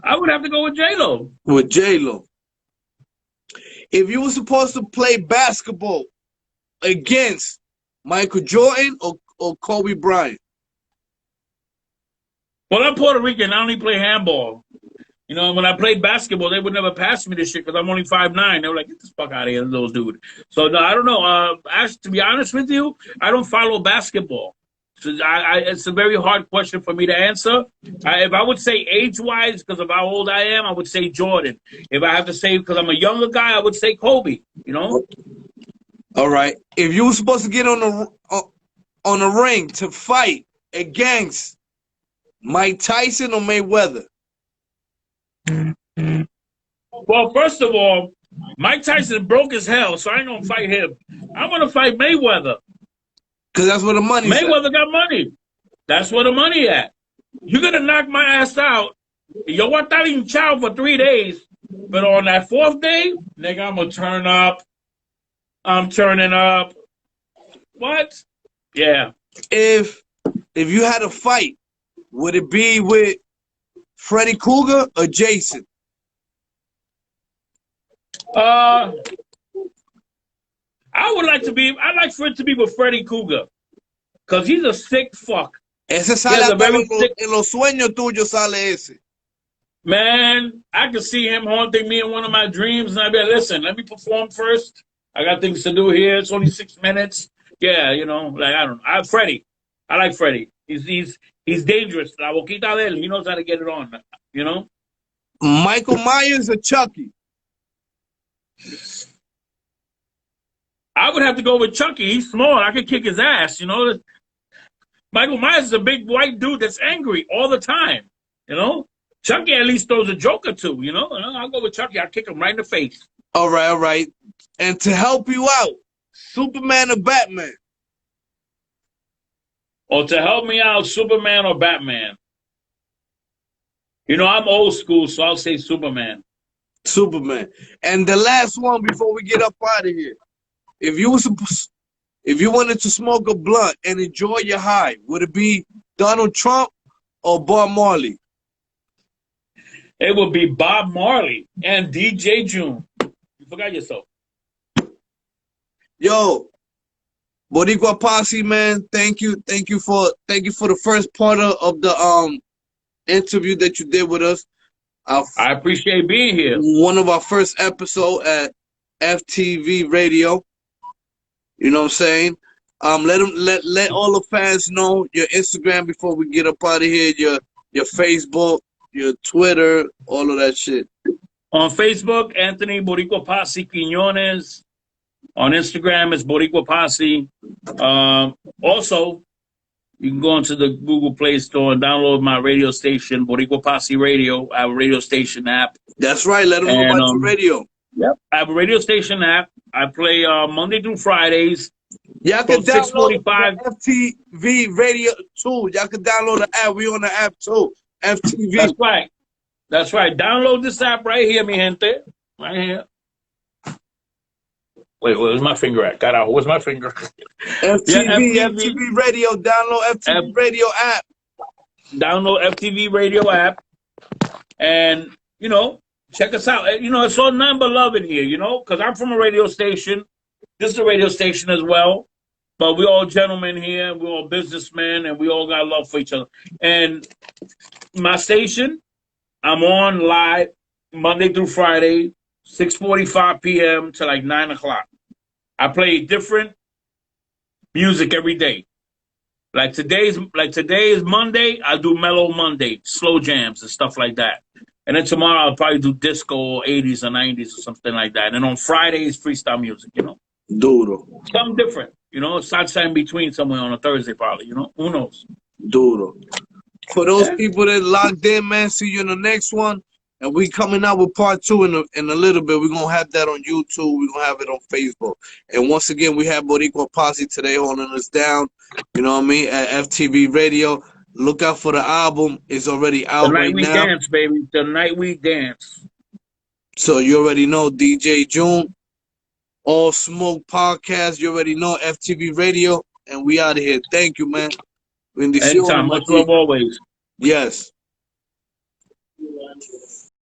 S2: I would have to go with J-Lo.
S1: With J-Lo. If you were supposed to play basketball against Michael Jordan or Kobe Bryant?
S2: Well, I'm Puerto Rican. I only play handball. You know, when I played basketball, they would never pass me this shit because I'm only 5'9". They were like, "Get this fuck out of here, little dude." So no, I don't know. To be honest with you, I don't follow basketball. So it's a very hard question for me to answer. If I would say age-wise, because of how old I am, I would say Jordan. If I have to say because I'm a younger guy, I would say Kobe. You know.
S1: All right. If you were supposed to get on the ring to fight against Mike Tyson or Mayweather?
S2: Well, first of all, Mike Tyson broke as hell, so I ain't gonna fight him. I'm gonna fight Mayweather.
S1: Because that's where the money's
S2: Mayweather got money. That's where the money at. You're gonna knock my ass out. Yo voy a estar hinchado for 3 days, but on that 4th day, nigga, I'm gonna turn up. I'm turning up. What? Yeah.
S1: If you had a fight, would it be with Freddy Krueger or Jason?
S2: I would like I'd like for it to be with Freddy Krueger. Because he's a sick fuck.
S1: Ese sale en los sueños tuyos sale ese.
S2: Man, I could see him haunting me in one of my dreams, and I'd be like, listen, let me perform first. I got things to do here. It's only 6 minutes. Yeah, you know, like, I don't know. Freddie. I like Freddie. He's dangerous. La boquita de él. He knows how to get it on, you know?
S1: Michael Myers or Chucky?
S2: I would have to go with Chucky. He's small. I could kick his ass, you know? Michael Myers is a big white dude that's angry all the time, you know? Chucky at least throws a joke or two, you know? I'll go with Chucky. I'll kick him right in the face.
S1: All right. And to help you out, Superman or Batman?
S2: Or to help me out, Superman or Batman? You know, I'm old school, so I'll say Superman.
S1: Superman. And the last one before we get up out of here. If you wanted to smoke a blunt and enjoy your high, would it be Donald Trump or Bob Marley?
S2: It would be Bob Marley and DJ June. You forgot yourself.
S1: Yo, BoriQua Posse, man. Thank you for the first part of the interview that you did with us.
S2: I appreciate being here.
S1: One of our first episode at FTV Radio. You know what I'm saying? Let all the fans know your Instagram before we get up out of here. Your Facebook, your Twitter, all of that shit.
S2: On Facebook, Anthony BoriQua Posse Quiñones. On Instagram, it's BoriQua Posse. Also, you can go into the Google Play Store and download my radio station, BoriQua Posse Radio. I have a radio station app.
S1: That's right. Let them know about your radio.
S2: Yep. I have a radio station app. I play Monday through Fridays.
S1: Y'all can download the FTV Radio too. Y'all can download the app. We on the app too. FTV.
S2: That's right. Download this app right here, mi gente. Right here. Wait, where's my finger at? Carajo, where's my finger?
S1: FTV Radio. Download FTV Radio app.
S2: Download FTV Radio app. And, you know, check us out. You know, it's all nothing but love in here, you know, because I'm from a radio station. This is a radio station as well. But we're all gentlemen here. We're all businessmen, and we all got love for each other. And my station, I'm on live Monday through Friday, 6:45 p.m. to like 9 o'clock. I play different music every day. Like today is Monday, I do Mellow Monday, slow jams and stuff like that. And then tomorrow I'll probably do disco or 80s or 90s or something like that. And on Fridays, freestyle music, you know.
S1: Duro.
S2: Something different, you know. It's not in between somewhere on a Thursday probably, you know. Who knows?
S1: Duro. For those people that locked in, man, see you in the next one. And we coming out with part 2 in a little bit. We're going to have that on YouTube. We're going to have it on Facebook. And once again, we have BoriQua Posse today holding us down, you know what I mean, at FTV Radio. Look out for the album. It's already out right now.
S2: The Night We Dance, baby. The Night We Dance.
S1: So you already know DJ June. All Smoke Podcast. You already know FTV Radio. And we out of here. Thank you, man.
S2: Anytime. Much love always.
S1: Yes.